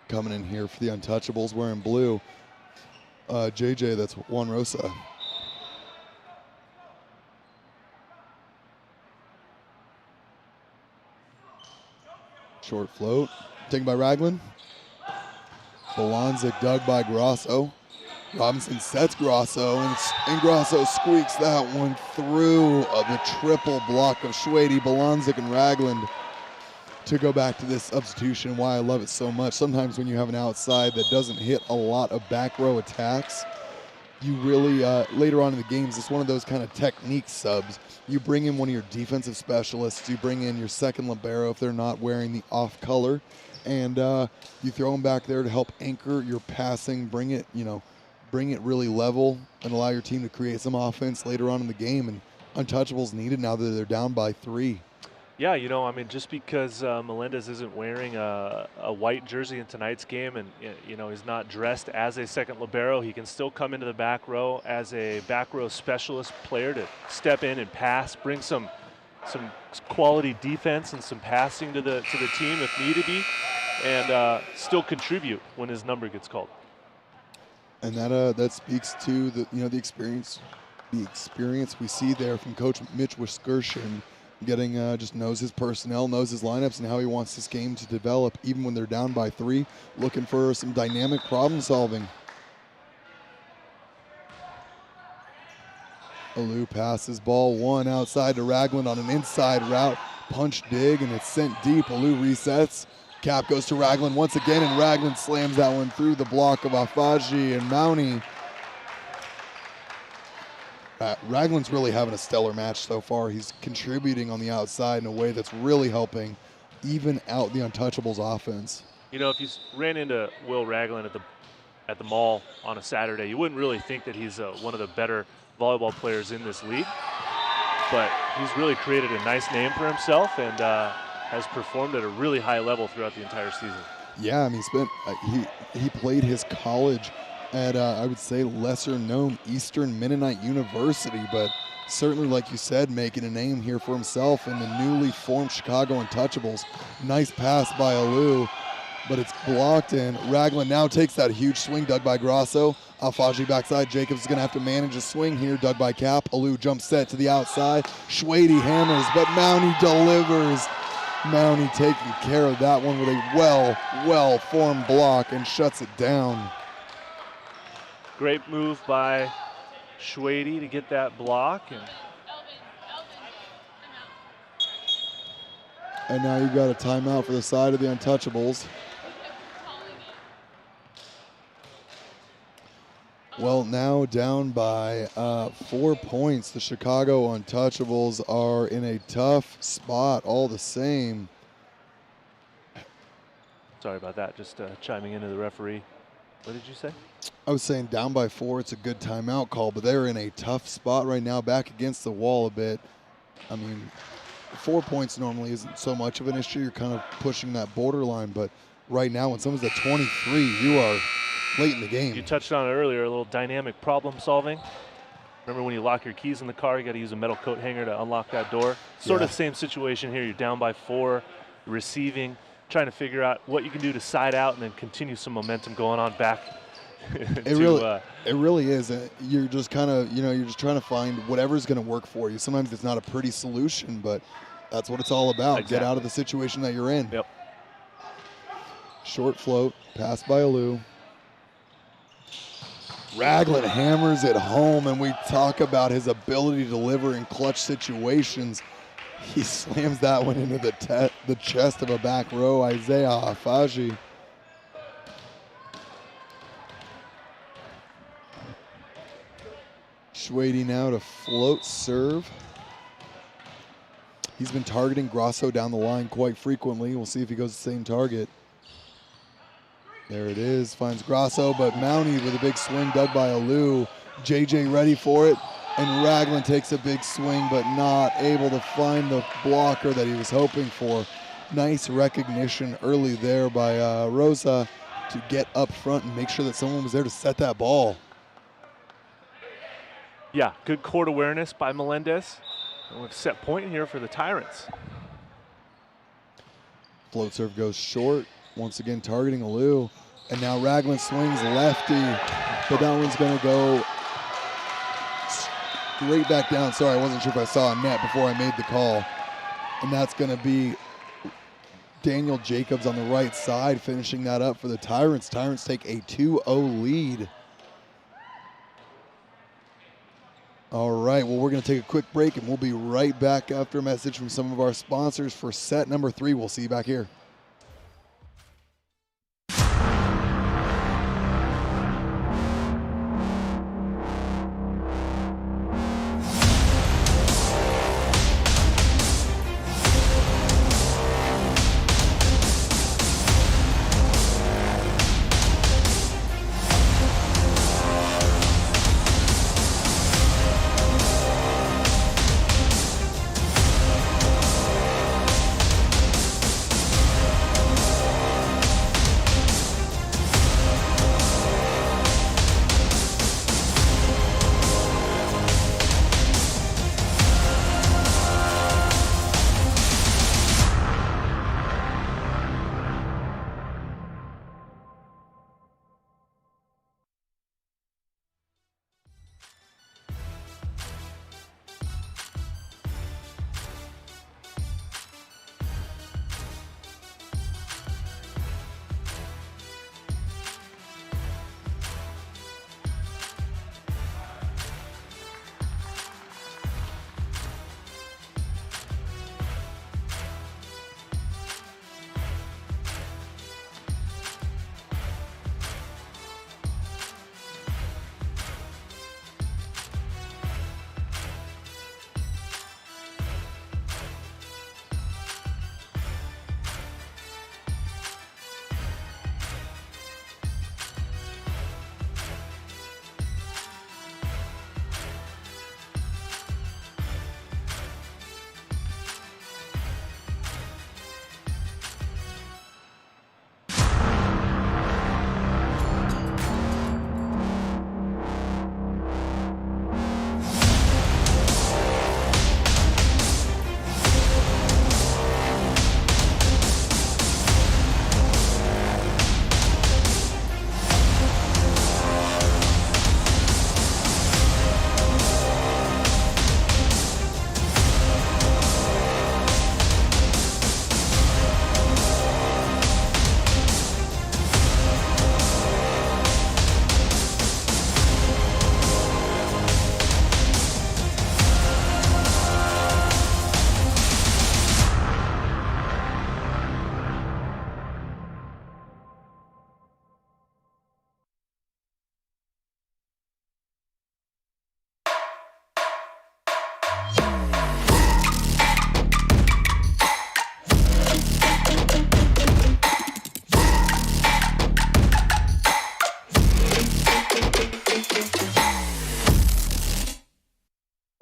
coming in here for the Untouchables wearing blue. JJ, that's Juan Rosa. Short float. Taken by Ragland. Bolonzic dug by Grasso. Robinson sets Grasso, and Grasso squeaks that one through the triple block of Schwede, Bolonzic, and Ragland to go back to this substitution. Why I love it so much. Sometimes when you have an outside that doesn't hit a lot of back row attacks, you really, later on in the games, it's one of those kind of technique subs. You bring in one of your defensive specialists, you bring in your second libero if they're not wearing the off color, and you throw them back there to help anchor your passing, bring it really level and allow your team to create some offense later on in the game. And Untouchables needed now that they're down by 3. Yeah, you know, I mean, just because Melendez isn't wearing a white jersey in tonight's game and, you know, he's not dressed as a second libero, he can still come into the back row as a back row specialist player to step in and pass, bring some quality defense and some passing to the team if needed be, and still contribute when his number gets called. And that speaks to the experience we see there from Coach Mitch Wiskershin, getting just knows his personnel, knows his lineups, and how he wants this game to develop, even when they're down by 3, looking for some dynamic problem solving. Alou passes ball 1 outside to Ragland on an inside route, punch dig, and it's sent deep. Alou resets. Cap goes to Ragland once again, and Ragland slams that one through the block of Afaji and Mounty. Ragland's really having a stellar match so far. He's contributing on the outside in a way that's really helping even out the Untouchables offense. You know, if you ran into Will Ragland at the mall on a Saturday, you wouldn't really think that he's one of the better volleyball players in this league. But he's really created a nice name for himself and has performed at a really high level throughout the entire season. Yeah, I mean, he played his college at, I would say, lesser-known Eastern Mennonite University, but certainly, like you said, making a name here for himself in the newly formed Chicago Untouchables. Nice pass by Alou, but it's blocked, and Ragland now takes that huge swing, dug by Grasso. Alfaji backside. Jacobs is going to have to manage a swing here, dug by Cap. Alou jump set to the outside. Schwede hammers, but Mounty delivers. Mounty taking care of that one with a well-formed block and shuts it down. Great move by Schwede to get that block. And now you've got a timeout for the side of the Untouchables. Well, now down by 4 points. The Chicago Untouchables are in a tough spot all the same. Sorry about that, just chiming into the referee. What did you say? I was saying down by 4, it's a good timeout call, but they're in a tough spot right now, back against the wall a bit. I mean, 4 points normally isn't so much of an issue. You're kind of pushing that borderline, but right now when someone's at 23, you are late in the game. You touched on it earlier, a little dynamic problem solving. Remember when you lock your keys in the car, you got to use a metal coat hanger to unlock that door? Sort of the same situation here. You're down by 4, receiving, trying to figure out what you can do to side out and then continue some momentum going on back. It really is. You're just kind of, you're just trying to find whatever's going to work for you. Sometimes it's not a pretty solution, but that's what it's all about. Exactly. Get out of the situation that you're in. Yep. Short float, pass by Alou. Ragland hammers it home, and we talk about his ability to deliver in clutch situations. He slams that one into the chest of a back row, Isaiah Afaji. Schwede now to float serve. He's been targeting Grasso down the line quite frequently. We'll see if he goes the same target. There it is, finds Grasso, but Mounty with a big swing dug by Alou. JJ ready for it, and Ragland takes a big swing, but not able to find the blocker that he was hoping for. Nice recognition early there by Rosa to get up front and make sure that someone was there to set that ball. Yeah, good court awareness by Melendez. And we've set point here for the Tyrants. Float serve goes short. Once again targeting Alou. And now Ragland swings lefty, but that one's gonna go straight back down. Sorry, I wasn't sure if I saw a net before I made the call. And that's gonna be Daniel Jacobs on the right side finishing that up for the Tyrants. Tyrants take a 2-0 lead. All right, well, we're gonna take a quick break and we'll be right back after a message from some of our sponsors for set number 3. We'll see you back here.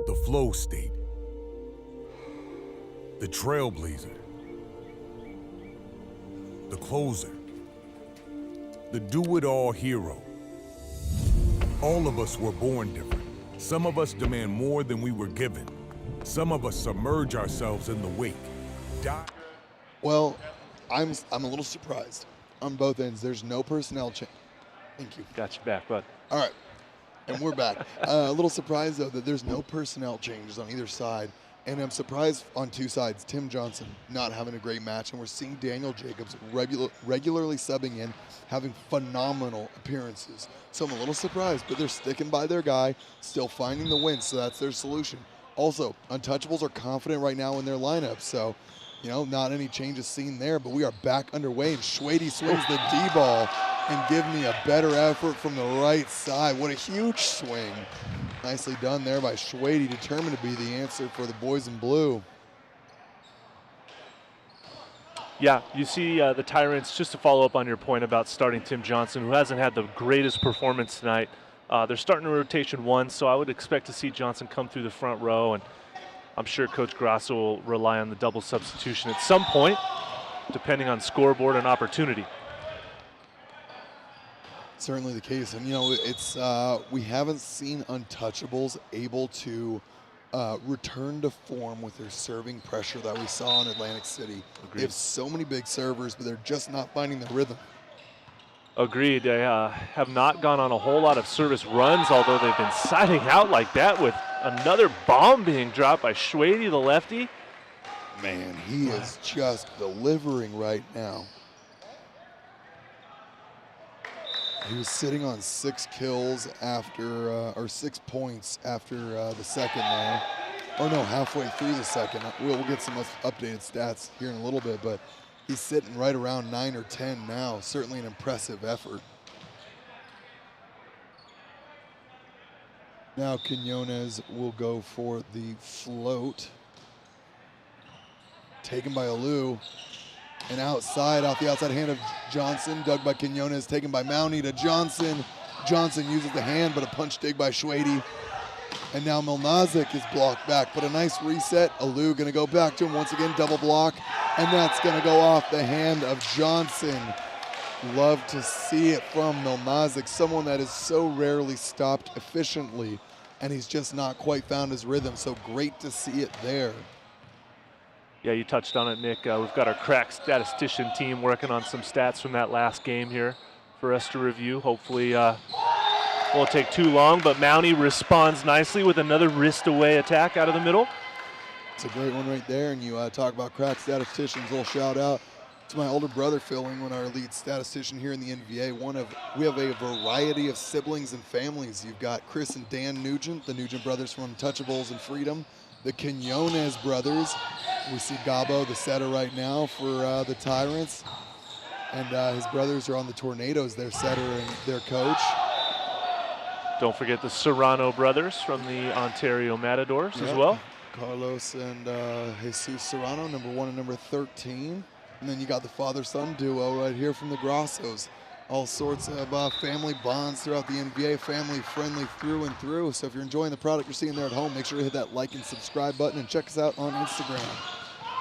the flow state, the trailblazer, the closer, the do-it-all hero. All of us were born different. Some of us demand more than we were given. Some of us submerge ourselves in the wake. Well, I'm a little surprised on both ends. There's no personnel change. Thank you. Got you back, bud. All right, and we're back. A little surprised, though, that there's no personnel changes on either side. And I'm surprised on two sides. Tim Johnson not having a great match, and we're seeing Daniel Jacobs regularly subbing in, having phenomenal appearances. So I'm a little surprised, but they're sticking by their guy, still finding the win, so that's their solution. Also, Untouchables are confident right now in their lineup, so, you know, not any changes seen there, but we are back underway, and Schwede swings the D-ball and give me a better effort from the right side. What a huge swing. Nicely done there by Schwede, determined to be the answer for the boys in blue. Yeah, you see the Tyrants, just to follow up on your point about starting Tim Johnson, who hasn't had the greatest performance tonight. They're starting a rotation 1, so I would expect to see Johnson come through the front row, and I'm sure Coach Grasso will rely on the double substitution at some point, depending on scoreboard and opportunity. Certainly the case, and you know, it's we haven't seen Untouchables able to return to form with their serving pressure that we saw in Atlantic City. Agreed. They have so many big servers, but they're just not finding the rhythm. Agreed. They have not gone on a whole lot of service runs, although they've been siding out like that with another bomb being dropped by Schwede, the lefty. Man, he is just delivering right now. He was sitting on 6 kills after, or 6 points after the second there. Or no, halfway through the second. We'll get some updated stats here in a little bit, but he's sitting right around 9 or 10 now. Certainly an impressive effort. Now Quinones will go for the float. Taken by Alou. And outside, off the outside hand of Johnson, dug by Quinones, taken by Mounty to Johnson. Johnson uses the hand, but a punch dig by Schwede. And now Milnazik is blocked back, but a nice reset. Alou gonna go back to him once again, double block. And that's gonna go off the hand of Johnson. Love to see it from Milnazik, someone that is so rarely stopped efficiently, and he's just not quite found his rhythm, so great to see it there. Yeah, you touched on it, Nick. We've got our crack statistician team working on some stats from that last game here for us to review. Hopefully won't take too long, but Mounty responds nicely with another wrist-away attack out of the middle. It's a great one right there, and you talk about crack statisticians. A little shout out to my older brother Phil England, our lead statistician here in the NVA. We have a variety of siblings and families. You've got Chris and Dan Nugent, the Nugent brothers from Untouchables and Freedom. The Quinones brothers. We see Gabo, the setter right now for the Tyrants. And his brothers are on the Tornadoes, their setter and their coach. Don't forget the Serrano brothers from the Ontario Matadors as well. Carlos and Jesus Serrano, number 1 and number 13. And then you got the father-son duo right here from the Grassos. All sorts of family bonds throughout the NBA, family friendly through and through. So if you're enjoying the product you're seeing there at home, make sure to hit that like and subscribe button and check us out on Instagram.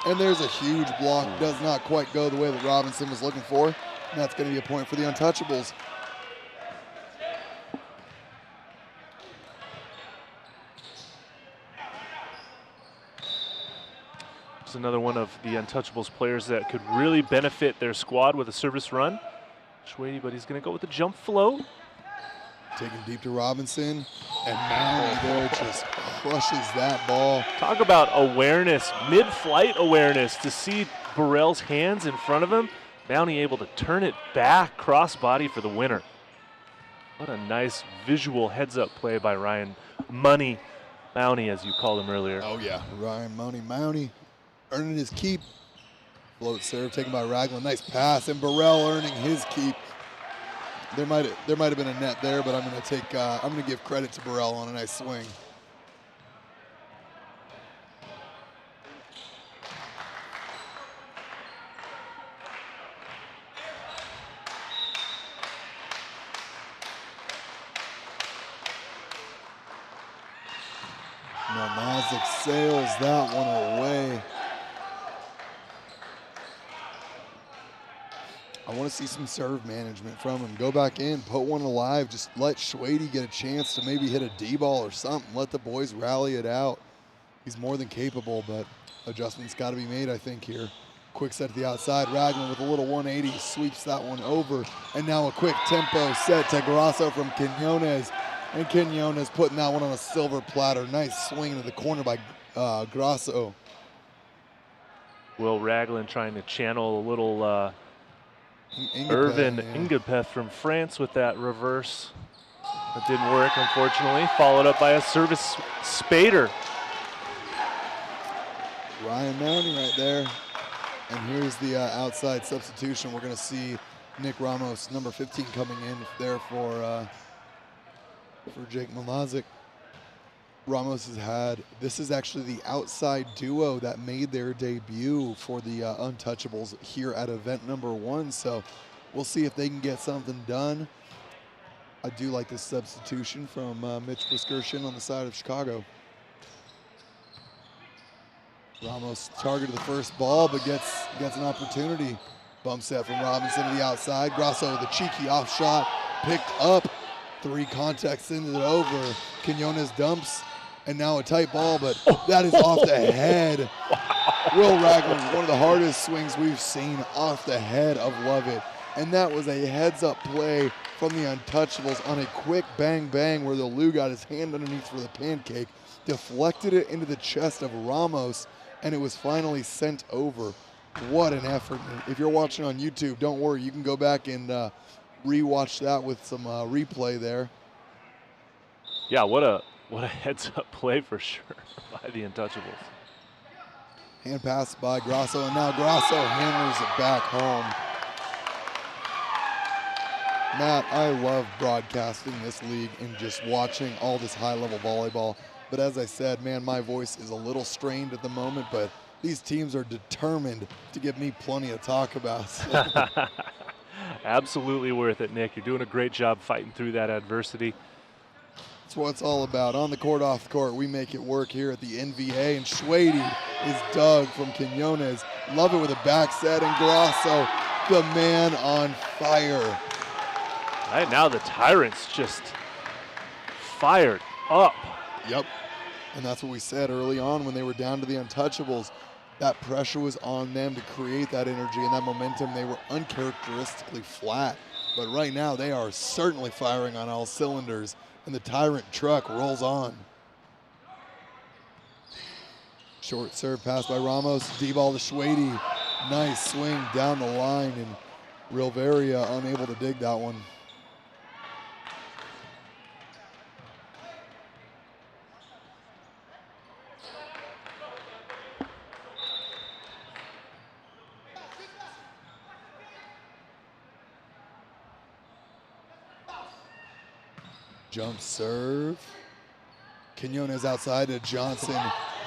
And there's a huge block, does not quite go the way that Robinson was looking for. And that's going to be a point for the Untouchables. It's another one of the Untouchables players that could really benefit their squad with a service run. Schwede, but he's going to go with the jump float. Taking deep to Robinson, and Mounty there just crushes that ball. Talk about awareness, mid-flight awareness, to see Burrell's hands in front of him. Mounty able to turn it back, cross-body for the winner. What a nice visual heads-up play by Ryan Mounty, as you called him earlier. Oh yeah, Ryan Mounty earning his keep. Float serve taken by Ragland, nice pass, and Burrell earning his keep. There might have been a net there, but I'm going to give credit to Burrell on a nice swing. Malnazic sails that one away. I want to see some serve management from him. Go back in, put one alive. Just let Schwede get a chance to maybe hit a D-ball or something. Let the boys rally it out. He's more than capable, but adjustments got to be made, I think, here. Quick set to the outside. Raglan with a little 180 sweeps that one over. And now a quick tempo set to Grasso from Quinones. And Quinones putting that one on a silver platter. Nice swing into the corner by Grasso. Will Raglan trying to channel a little Irvin Ingepeth from France with that reverse. That didn't work, unfortunately. Followed up by a service Spader. Ryan Mounty right there. And here's the outside substitution. We're going to see Nick Ramos, number 15, coming in there for Jake Malnazic. Ramos has had, this is actually the outside duo that made their debut for the Untouchables here at event number 1. So we'll see if they can get something done. I do like this substitution from Mitch Wiskershin on the side of Chicago. Ramos targeted the first ball, but gets an opportunity. Bump set from Robinson to the outside. Grasso with a cheeky off shot, picked up. 3 contacts, sends it over. Quinones dumps, and now a tight ball, but that is off the head. Will Raglan's one of the hardest swings we've seen off the head of Lovett. And that was a heads-up play from the Untouchables on a quick bang-bang where the Lou got his hand underneath for the pancake, deflected it into the chest of Ramos, and it was finally sent over. What an effort. If you're watching on YouTube, don't worry, you can go back and re-watch that with some replay there. Yeah, what a heads-up play for sure by the Untouchables. Hand pass by Grasso, and now Grasso hammers it back home. Matt, I love broadcasting this league and just watching all this high-level volleyball. But as I said, man, my voice is a little strained at the moment, but these teams are determined to give me plenty to talk about. Absolutely worth it, Nick. You're doing a great job fighting through that adversity. That's what it's all about. On the court, off the court, we make it work here at the NVA. And Schwede is dug from Quinones. Love it with a back set. And Grasso, the man on fire. Right now, the Tyrants just fired up. Yep. And that's what we said early on when they were down to the Untouchables. That pressure was on them to create that energy and that momentum. They were uncharacteristically flat. But right now, they are certainly firing on all cylinders. And the Tyrant truck rolls on. Short serve pass by Ramos. D-ball to Schwede. Nice swing down the line. And Rilveria unable to dig that one. Jump serve. Quinones outside to Johnson.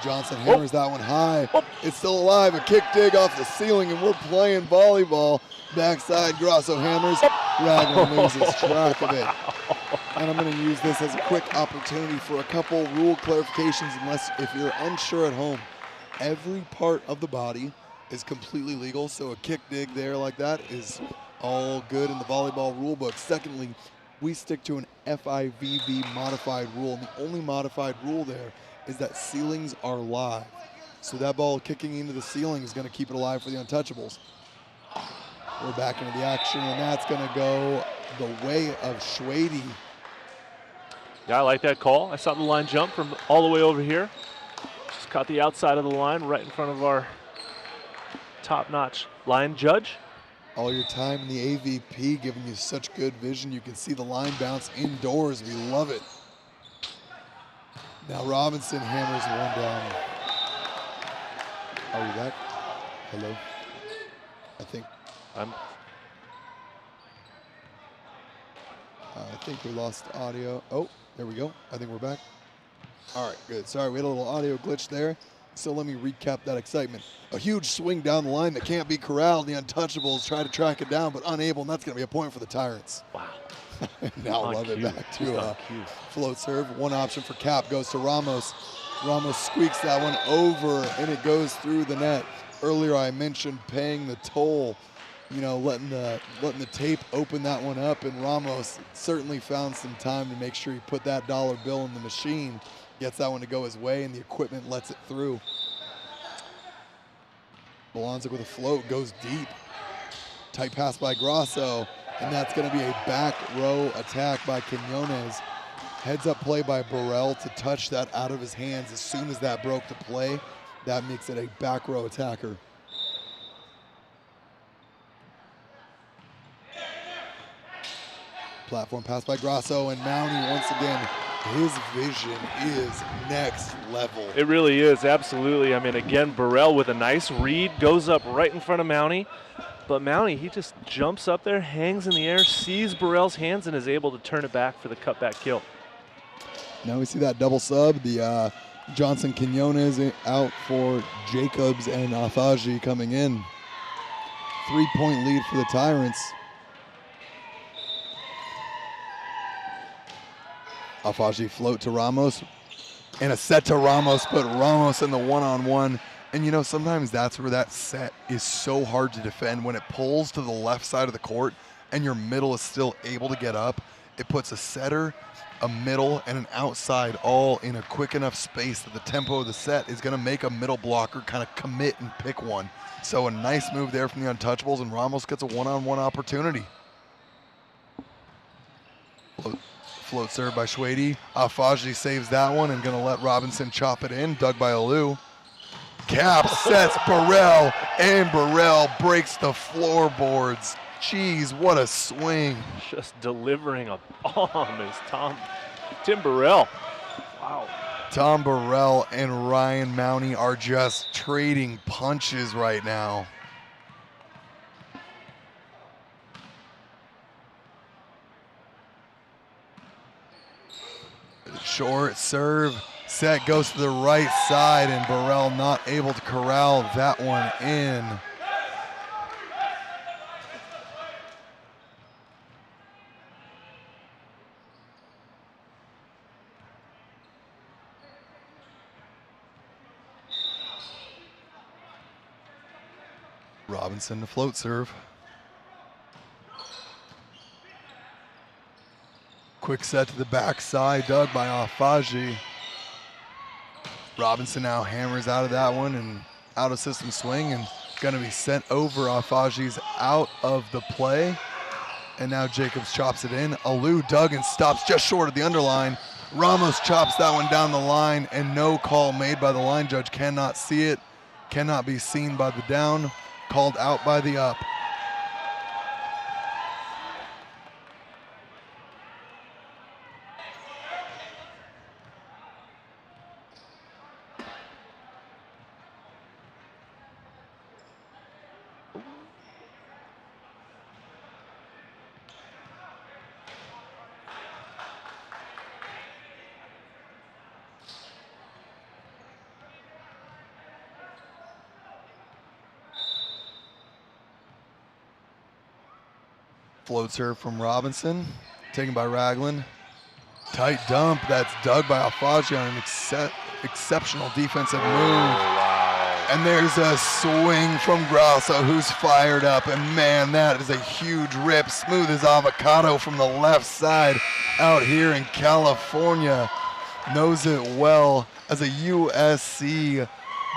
Johnson hammers that one high. It's still alive. A kick dig off the ceiling, and we're playing volleyball. Backside, Grasso hammers. Raglan loses track of it. And I'm going to use this as a quick opportunity for a couple rule clarifications, unless if you're unsure at home. Every part of the body is completely legal, so a kick dig there like that is all good in the volleyball rule book. Secondly, we stick to an FIVB modified rule, and the only modified rule there is that ceilings are live. So that ball kicking into the ceiling is going to keep it alive for the Untouchables. We're back into the action, and that's going to go the way of Schwede. Yeah, I like that call. I saw the line jump from all the way over here. Just caught the outside of the line right in front of our top-notch line judge. All your time in the AVP giving you such good vision. You can see the line bounce indoors. We love it. Now Robinson hammers one down. Are we back? Hello? I think we lost audio. Oh, there we go. I think we're back. All right, good. Sorry, we had a little audio glitch there. So let me recap that excitement. A huge swing down the line that can't be corralled. The Untouchables try to track it down, but unable, and that's going to be a point for the Tyrants. Wow. Now love it back to float serve. One option for Cap goes to Ramos. Ramos squeaks that one over, and it goes through the net. Earlier I mentioned paying the toll, you know, letting the tape open that one up, and Ramos certainly found some time to make sure he put that dollar bill in the machine, gets that one to go his way, and the equipment lets it through. Bolonzik with a float, goes deep. Tight pass by Grasso, and that's going to be a back row attack by Quinones. Heads up play by Burrell to touch that out of his hands. As soon as that broke to play, that makes it a back row attacker. Platform pass by Grasso, and Mounty once again, his vision is next level. It really is, absolutely. I mean, again, Burrell with a nice read, goes up right in front of Mounty. But Mounty, he just jumps up there, hangs in the air, sees Burrell's hands, and is able to turn it back for the cutback kill. Now we see that double sub. The Johnson Quinones out for Jacobs and Afaji coming in. 3-point lead for the Tyrants. Afaji float to Ramos, and a set to Ramos, but Ramos in the one-on-one. And you know, sometimes that's where that set is so hard to defend. When it pulls to the left side of the court and your middle is still able to get up, it puts a setter, a middle, and an outside all in a quick enough space that the tempo of the set is going to make a middle blocker kind of commit and pick one. So a nice move there from the Untouchables, and Ramos gets a one-on-one opportunity. Float serve by Schwede. Afaji saves that one and going to let Robinson chop it in. Dug by Alou. Cap sets Burrell, and Burrell breaks the floorboards. Jeez, what a swing. Just delivering a bomb is Tim Burrell. Wow. Tom Burrell and Ryan Mounty are just trading punches right now. Short serve. Set goes to the right side, and Burrell not able to corral that one in. Robinson to float serve. Quick set to the backside, dug by Afaji. Robinson now hammers out of that one and out of system swing, and going to be sent over. Afaji's out of the play, and now Jacobs chops it in. Alou dug and stops just short of the underline. Ramos chops that one down the line, and no call made by the line judge. Cannot see it, cannot be seen by the down, called out by the up. Float serve from Robinson, taken by Ragland. Tight dump, that's dug by Afaji on an exceptional defensive move. And there's a swing from Grasso, who's fired up, and man, that is a huge rip. Smooth as avocado from the left side out here in California. Knows it well as a USC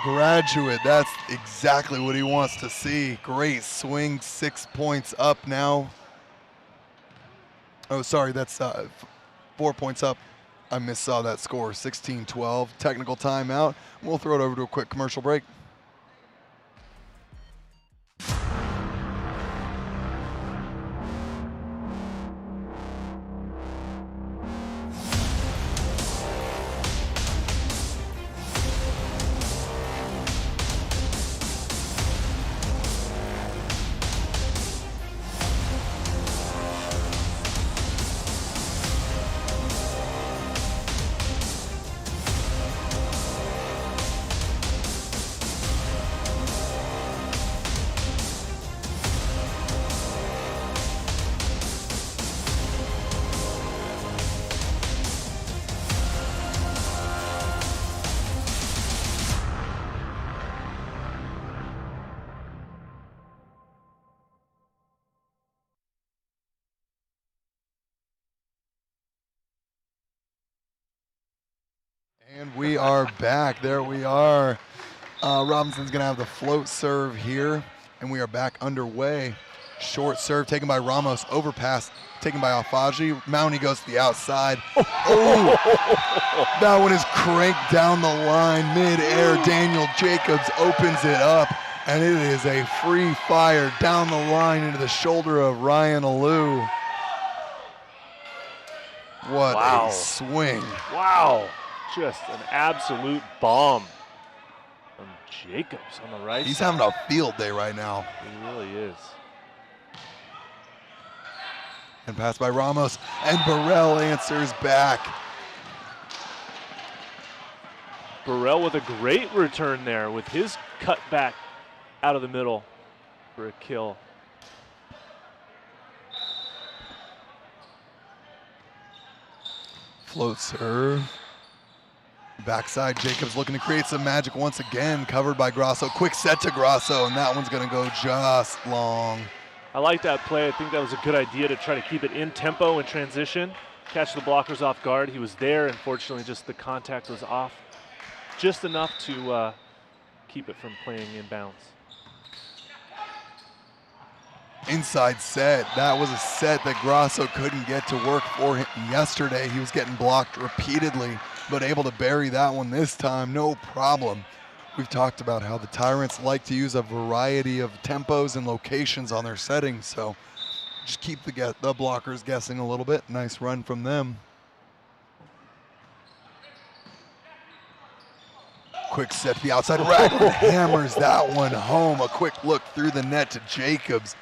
graduate. That's exactly what he wants to see. Great swing, 6 points up now. Oh, sorry, that's 4 points up. I missaw that score, 16-12. Technical timeout. We'll throw it over to a quick commercial break. And we are back. There we are. Robinson's going to have the float serve here, and we are back underway. Short serve taken by Ramos, overpass taken by Alfaji. Mounty goes to the outside. Oh, that one is cranked down the line mid-air. Daniel Jacobs opens it up, and it is a free fire down the line into the shoulder of Ryan Alou. What a swing. Wow. Just an absolute bomb from Jacobs on the right He's side. having a field day right now. He really is. And pass by Ramos, and Burrell answers back. Burrell with a great return there with his cutback out of the middle for a kill. Float serve. Backside, Jacobs looking to create some magic once again, covered by Grasso. Quick set to Grasso, and that one's going to go just long. I like that play. I think that was a good idea to try to keep it in tempo and transition, catch the blockers off guard. He was there. Unfortunately, just the contact was off just enough to keep it from playing inbounds. Inside set. That was a set that Grasso couldn't get to work for him yesterday. He was getting blocked repeatedly, but able to bury that one this time, no problem. We've talked about how the Tyrants like to use a variety of tempos and locations on their settings, so just keep the blockers guessing a little bit. Nice run from them. Quick set to the outside. Ragland hammers that one home. A quick look through the net to Jacobs.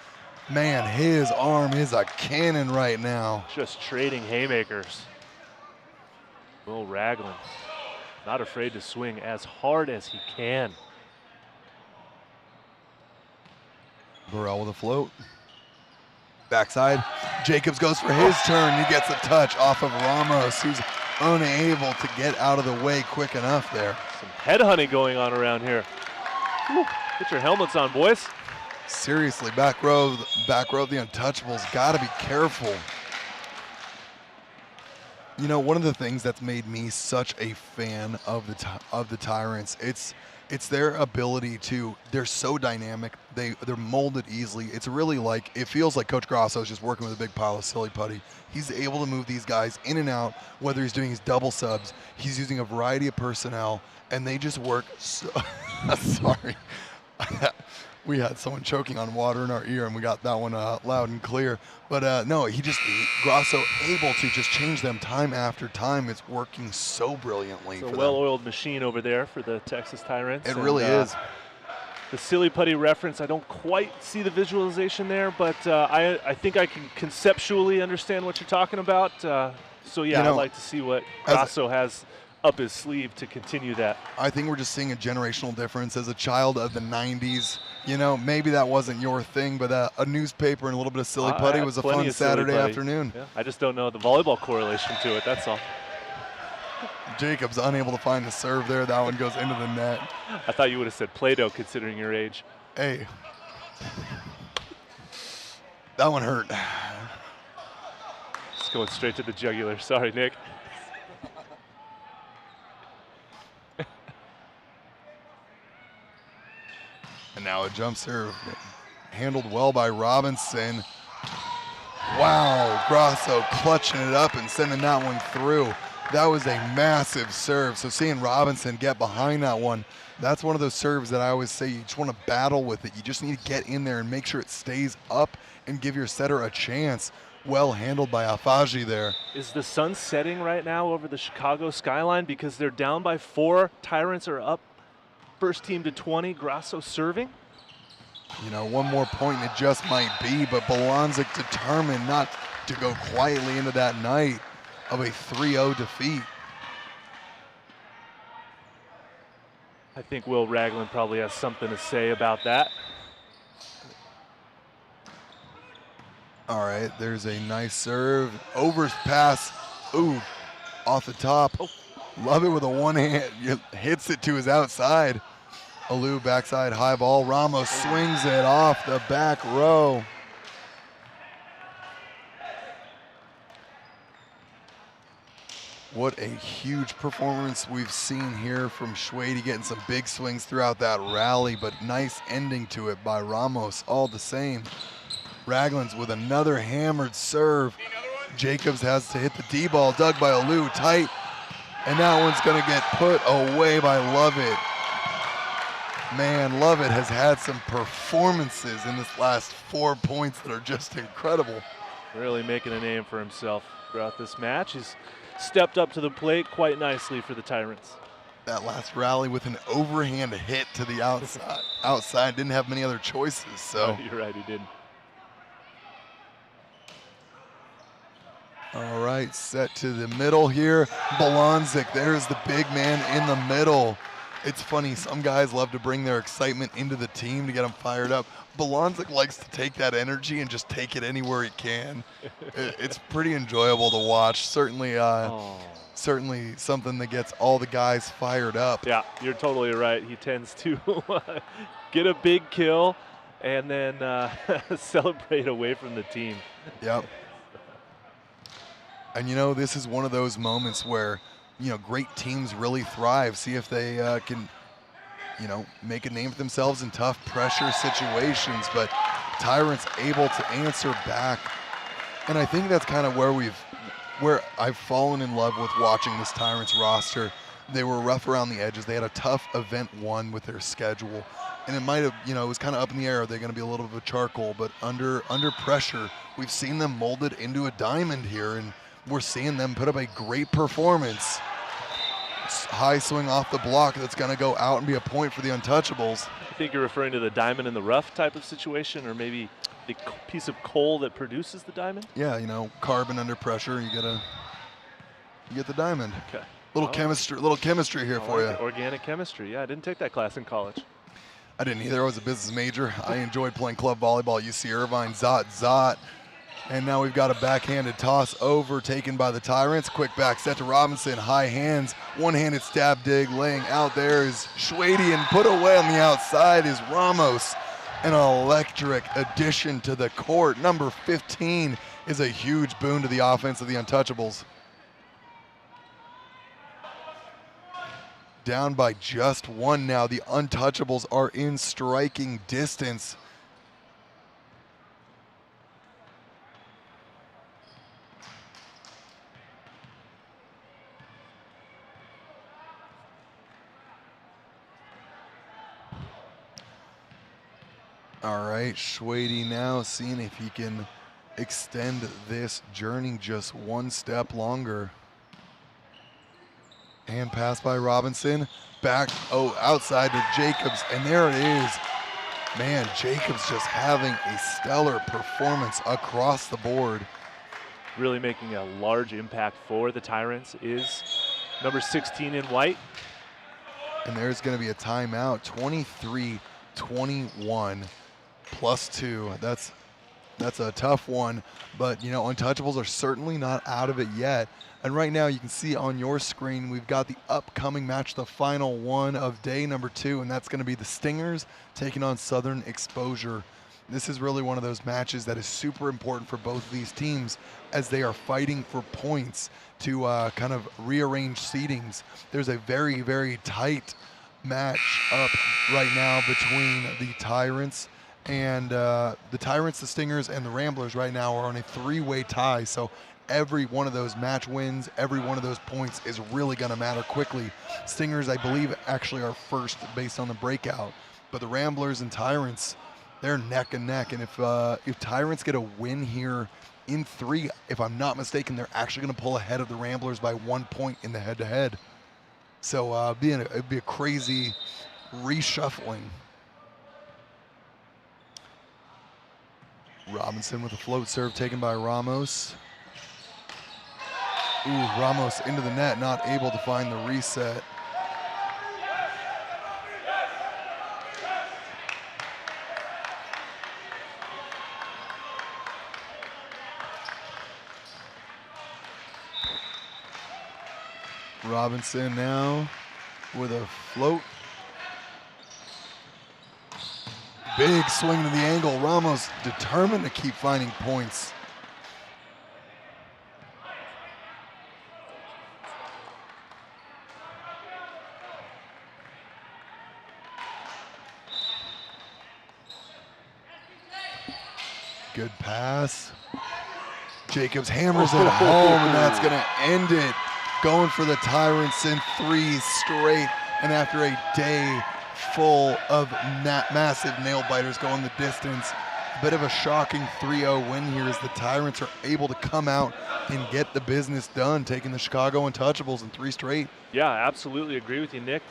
Man, his arm is a cannon right now. Just trading haymakers. Will Ragland not afraid to swing as hard as he can. Burrell with a float. Backside, Jacobs goes for his turn. He gets a touch off of Ramos, who's unable to get out of the way quick enough there. Some headhunting going on around here. Whew. Get your helmets on, boys. Seriously, back row, the Untouchables, gotta be careful. You know, one of the things that's made me such a fan of the Tyrants, it's their ability to, they're so dynamic, they're molded easily. It's really like, it feels like Coach Grasso is just working with a big pile of silly putty. He's able to move these guys in and out, whether he's doing his double subs, he's using a variety of personnel, and they just work so, sorry. We had someone choking on water in our ear, and we got that one loud and clear. But no, Grasso able to just change them time after time. It's working so brilliantly. It's a well-oiled machine over there for the Texas Tyrants. It really is. The silly putty reference, I don't quite see the visualization there, but I think I can conceptually understand what you're talking about. So yeah, I'd like to see what Grasso has up his sleeve to continue that. I think we're just seeing a generational difference. As a child of the 90s, you know, maybe that wasn't your thing, but a newspaper and a little bit of silly putty was a fun Saturday afternoon. Yeah, I just don't know the volleyball correlation to it, that's all. Jacobs unable to find the serve there. That one goes into the net. I thought you would have said Play-Doh considering your age. Hey. That one hurt. Just going straight to the jugular. Sorry, Nick. And now a jump serve handled well by Robinson. Wow, Grasso clutching it up and sending that one through. That was a massive serve. So seeing Robinson get behind that one, that's one of those serves that I always say you just want to battle with it. You just need to get in there and make sure it stays up and give your setter a chance. Well handled by Alfaji there. Is the sun setting right now over the Chicago skyline because they're down by 4? Tyrants are up. First team to 20, Grasso serving. You know, one more point it just might be, but Bolonzik determined not to go quietly into that night of a 3-0 defeat. I think Will Ragland probably has something to say about that. All right, there's a nice serve. Overpass, ooh, off the top. Oh. Love it with a one hand, hits it to his outside. Alou backside high ball. Ramos swings it off the back row. What a huge performance we've seen here from Schwede, getting some big swings throughout that rally, but nice ending to it by Ramos all the same. Raglan's with another hammered serve. Jacobs has to hit the D-ball, dug by Alou, tight, and that one's gonna get put away by Lovett. Man, Lovett has had some performances in this last 4 points that are just incredible. Really making a name for himself throughout this match. He's stepped up to the plate quite nicely for the Tyrants. That last rally with an overhand hit to the outside, didn't have many other choices, so. You're right, he didn't. All right, set to the middle here. Bolonzik, there's the big man in the middle. It's funny, some guys love to bring their excitement into the team to get them fired up. Bolonzik likes to take that energy and just take it anywhere he can. It's pretty enjoyable to watch. Certainly, certainly something that gets all the guys fired up. Yeah, you're totally right. He tends to get a big kill and then celebrate away from the team. Yep. And you know, this is one of those moments where, you know, great teams really thrive. See if they can, you know, make a name for themselves in tough pressure situations. But Tyrants able to answer back. And I think that's kind of where I've fallen in love with watching this Tyrants roster. They were rough around the edges. They had a tough event one with their schedule. And it might have, you know, it was kind of up in the air. Are they going to be a little bit of a charcoal? But under pressure, we've seen them molded into a diamond here. And we're seeing them put up a great performance. High swing off the block that's going to go out and be a point for the Untouchables. I think you're referring to the diamond in the rough type of situation, or maybe the piece of coal that produces the diamond? Yeah, you know, carbon under pressure, you get the diamond. Okay. Little chemistry here for you. Organic chemistry. Yeah, I didn't take that class in college. I didn't either. I was a business major. I enjoyed playing club volleyball at UC Irvine. Zot. And now we've got a backhanded toss over taken by the Tyrants. Quick back set to Robinson, high hands, one-handed stab dig, laying out there is Schwede, and put away on the outside is Ramos. An electric addition to the court. Number 15 is a huge boon to the offense of the Untouchables. Down by just one now. The Untouchables are in striking distance. All right, Schwede now seeing if he can extend this journey just one step longer. Hand pass by Robinson, back, outside to Jacobs, and there it is. Man, Jacobs just having a stellar performance across the board. Really making a large impact for the Tyrants is number 16 in white. And there's going to be a timeout, 23-21. +2. That's a tough one, but you know, Untouchables are certainly not out of it yet. And right now you can see on your screen we've got the upcoming match, the final one of day number 2, and that's going to be the Stingers taking on Southern Exposure. This is really one of those matches that is super important for both of these teams as they are fighting for points to kind of rearrange seedings. There's a very, very tight match up right now between the Tyrants and the Stingers, and the Ramblers right now are on a 3-way tie. So every one of those match wins, every one of those points is really going to matter quickly. Stingers, I believe, actually are first based on the breakout, but the Ramblers and Tyrants, they're neck and neck. And if Tyrants get a win here in 3, if I'm not mistaken, they're actually going to pull ahead of the Ramblers by 1 point in the head-to-head. So it'd be a crazy reshuffling. Robinson with a float serve taken by Ramos. Ooh, Ramos into the net, not able to find the reset. Robinson now with a float. Big swing to the angle. Ramos determined to keep finding points. good pass. Jacobs hammers it home, and that's going to end it. Going for the Tyrants in 3 straight, and after a day full of massive nail biters going the distance, a bit of a shocking 3-0 win here as the Tyrants are able to come out and get the business done, taking the Chicago Untouchables in 3 straight. Yeah, absolutely agree with you, Nick.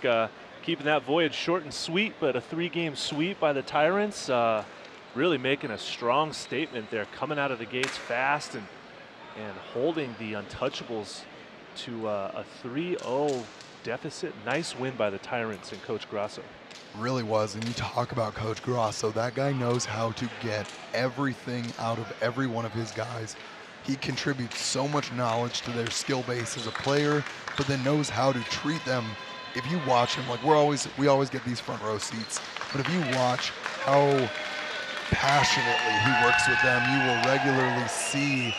Keeping that voyage short and sweet, but a 3-game sweep by the Tyrants. Really making a strong statement there, coming out of the gates fast and holding the Untouchables to a 3-0 deficit. Nice win by the Tyrants and Coach Grasso. Really was, and you talk about Coach Grasso. That guy knows how to get everything out of every one of his guys. He contributes so much knowledge to their skill base as a player, but then knows how to treat them. If you watch him, like we always get these front row seats, but if you watch how passionately he works with them, you will regularly see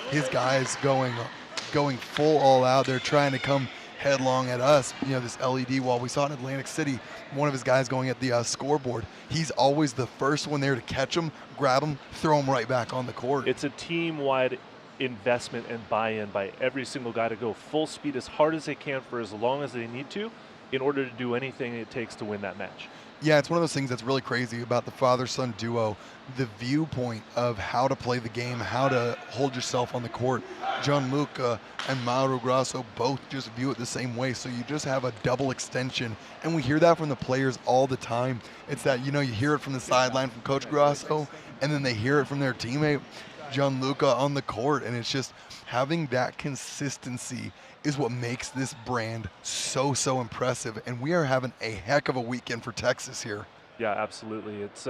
his guys going full all out. They're trying to come headlong at us. You know, this LED wall. We saw in Atlantic City, one of his guys going at the scoreboard. He's always the first one there to catch him, grab him, throw him right back on the court. It's a team-wide investment and buy-in by every single guy to go full speed as hard as they can for as long as they need to in order to do anything it takes to win that match. Yeah, it's one of those things that's really crazy about the father-son duo, the viewpoint of how to play the game, how to hold yourself on the court. Gianluca and Mauro Grasso both just view it the same way, so you just have a double extension, and we hear that from the players all the time. It's that, you know, you hear it from the sideline from Coach Grasso, and then they hear it from their teammate, Gianluca, on the court, and it's just having that consistency is what makes this brand so impressive, and we are having a heck of a weekend for Texas here. Yeah, absolutely. It's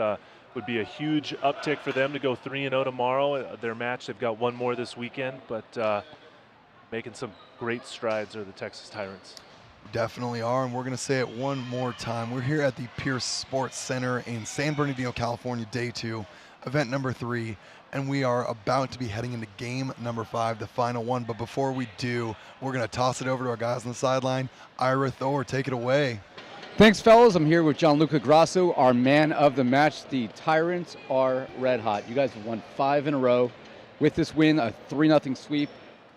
would be a huge uptick for them to go 3-0 tomorrow. Their match, they've got one more this weekend, but making some great strides are the Texas Tyrants. Definitely are, and we're going to say it one more time. We're here at the Pierce Sports Center in San Bernardino, California, day 2, event number 3, and we are about to be heading into game number 5, the final one. But before we do, we're going to toss it over to our guys on the sideline. Ira, Thor, take it away. Thanks, fellas. I'm here with Gianluca Grasso, our man of the match. The Tyrants are red hot. You guys have won 5 in a row. With this win, a 3-0 sweep,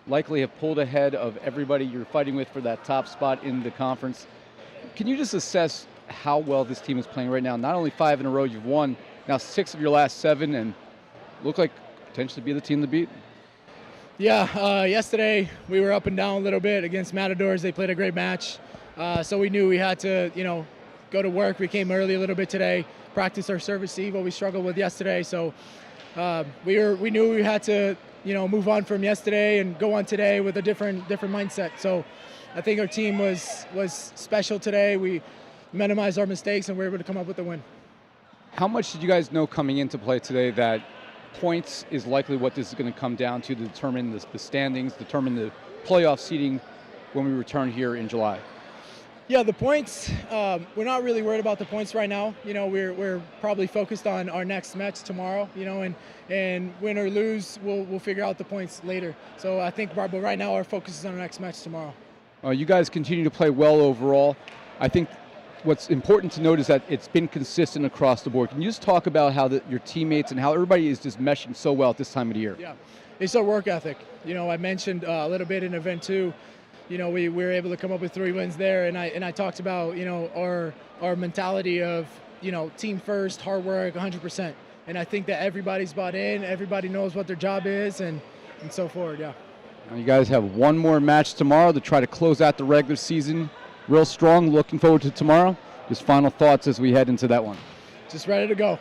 likely have pulled ahead of everybody you're fighting with for that top spot in the conference. Can you just assess how well this team is playing right now? Not only 5 in a row, you've won now 6 of your last 7, and look like potentially be the team to beat. Yeah, yesterday we were up and down a little bit against Matadors. They played a great match, so we knew we had to, go to work. We came early a little bit today, practice our service C, what we struggled with yesterday. So we knew we had to, move on from yesterday and go on today with a different mindset. So I think our team was special today. We minimized our mistakes and we were able to come up with the win. How much did you guys know coming into play today that points is likely what this is going to come down to determine the standings, determine the playoff seeding when we return here in July? Yeah, the points, we're not really worried about the points right now. We're probably focused on our next match tomorrow, and win or lose, we'll figure out the points later. So I think, but right now our focus is on our next match tomorrow. You guys continue to play well overall. I think what's important to note is that it's been consistent across the board. Can you just talk about how your teammates and how everybody is just meshing so well at this time of the year? Yeah, it's our work ethic. I mentioned a little bit in event 2. We were able to come up with 3 wins there, and I talked about our mentality of team first, hard work, 100%. And I think that everybody's bought in, everybody knows what their job is, and so forward. Yeah. Now you guys have one more match tomorrow to try to close out the regular season real strong. Looking forward to tomorrow. Just final thoughts as we head into that one. Just ready to go.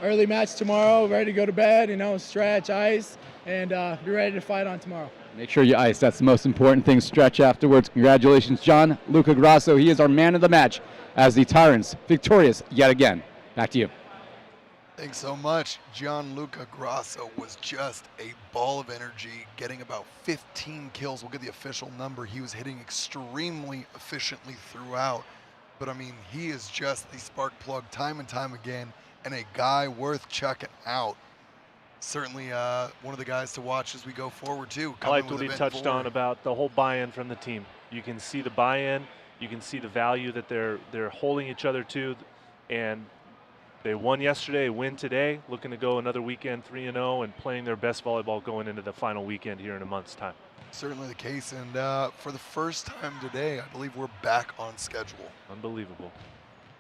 Early match tomorrow, ready to go to bed, stretch, ice, and be ready to fight on tomorrow. Make sure you ice. That's the most important thing. Stretch afterwards. Congratulations, Gianluca Grasso. He is our man of the match as the Tyrants victorious yet again. Back to you. Thanks so much. Gianluca Grasso was just a ball of energy, getting about 15 kills. We'll get the official number. He was hitting extremely efficiently throughout. But, he is just the spark plug time and time again, and a guy worth checking out. Certainly one of the guys to watch as we go forward, too. I liked what he touched on about the whole buy-in from the team. You can see the buy-in. You can see the value that they're holding each other to, and They won yesterday, win today, looking to go another weekend 3-0 and playing their best volleyball going into the final weekend here in a month's time. Certainly the case, and for the first time today, I believe we're back on schedule. Unbelievable.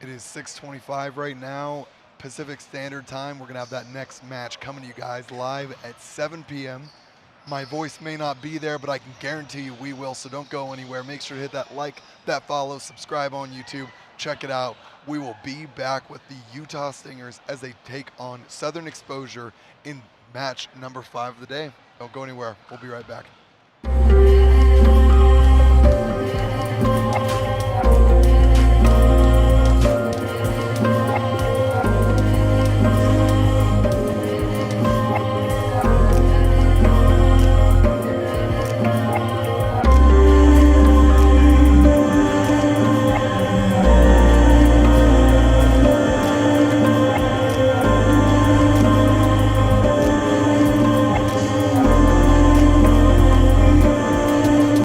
It is 6:25 right now, Pacific Standard Time. We're gonna have that next match coming to you guys live at 7 p.m. My voice may not be there, but I can guarantee you we will, so don't go anywhere. Make sure to hit that like, that follow, subscribe on YouTube, check it out. We will be back with the Utah Stingers as they take on Southern Exposure in match number 5 of the day. Don't go anywhere. We'll be right back.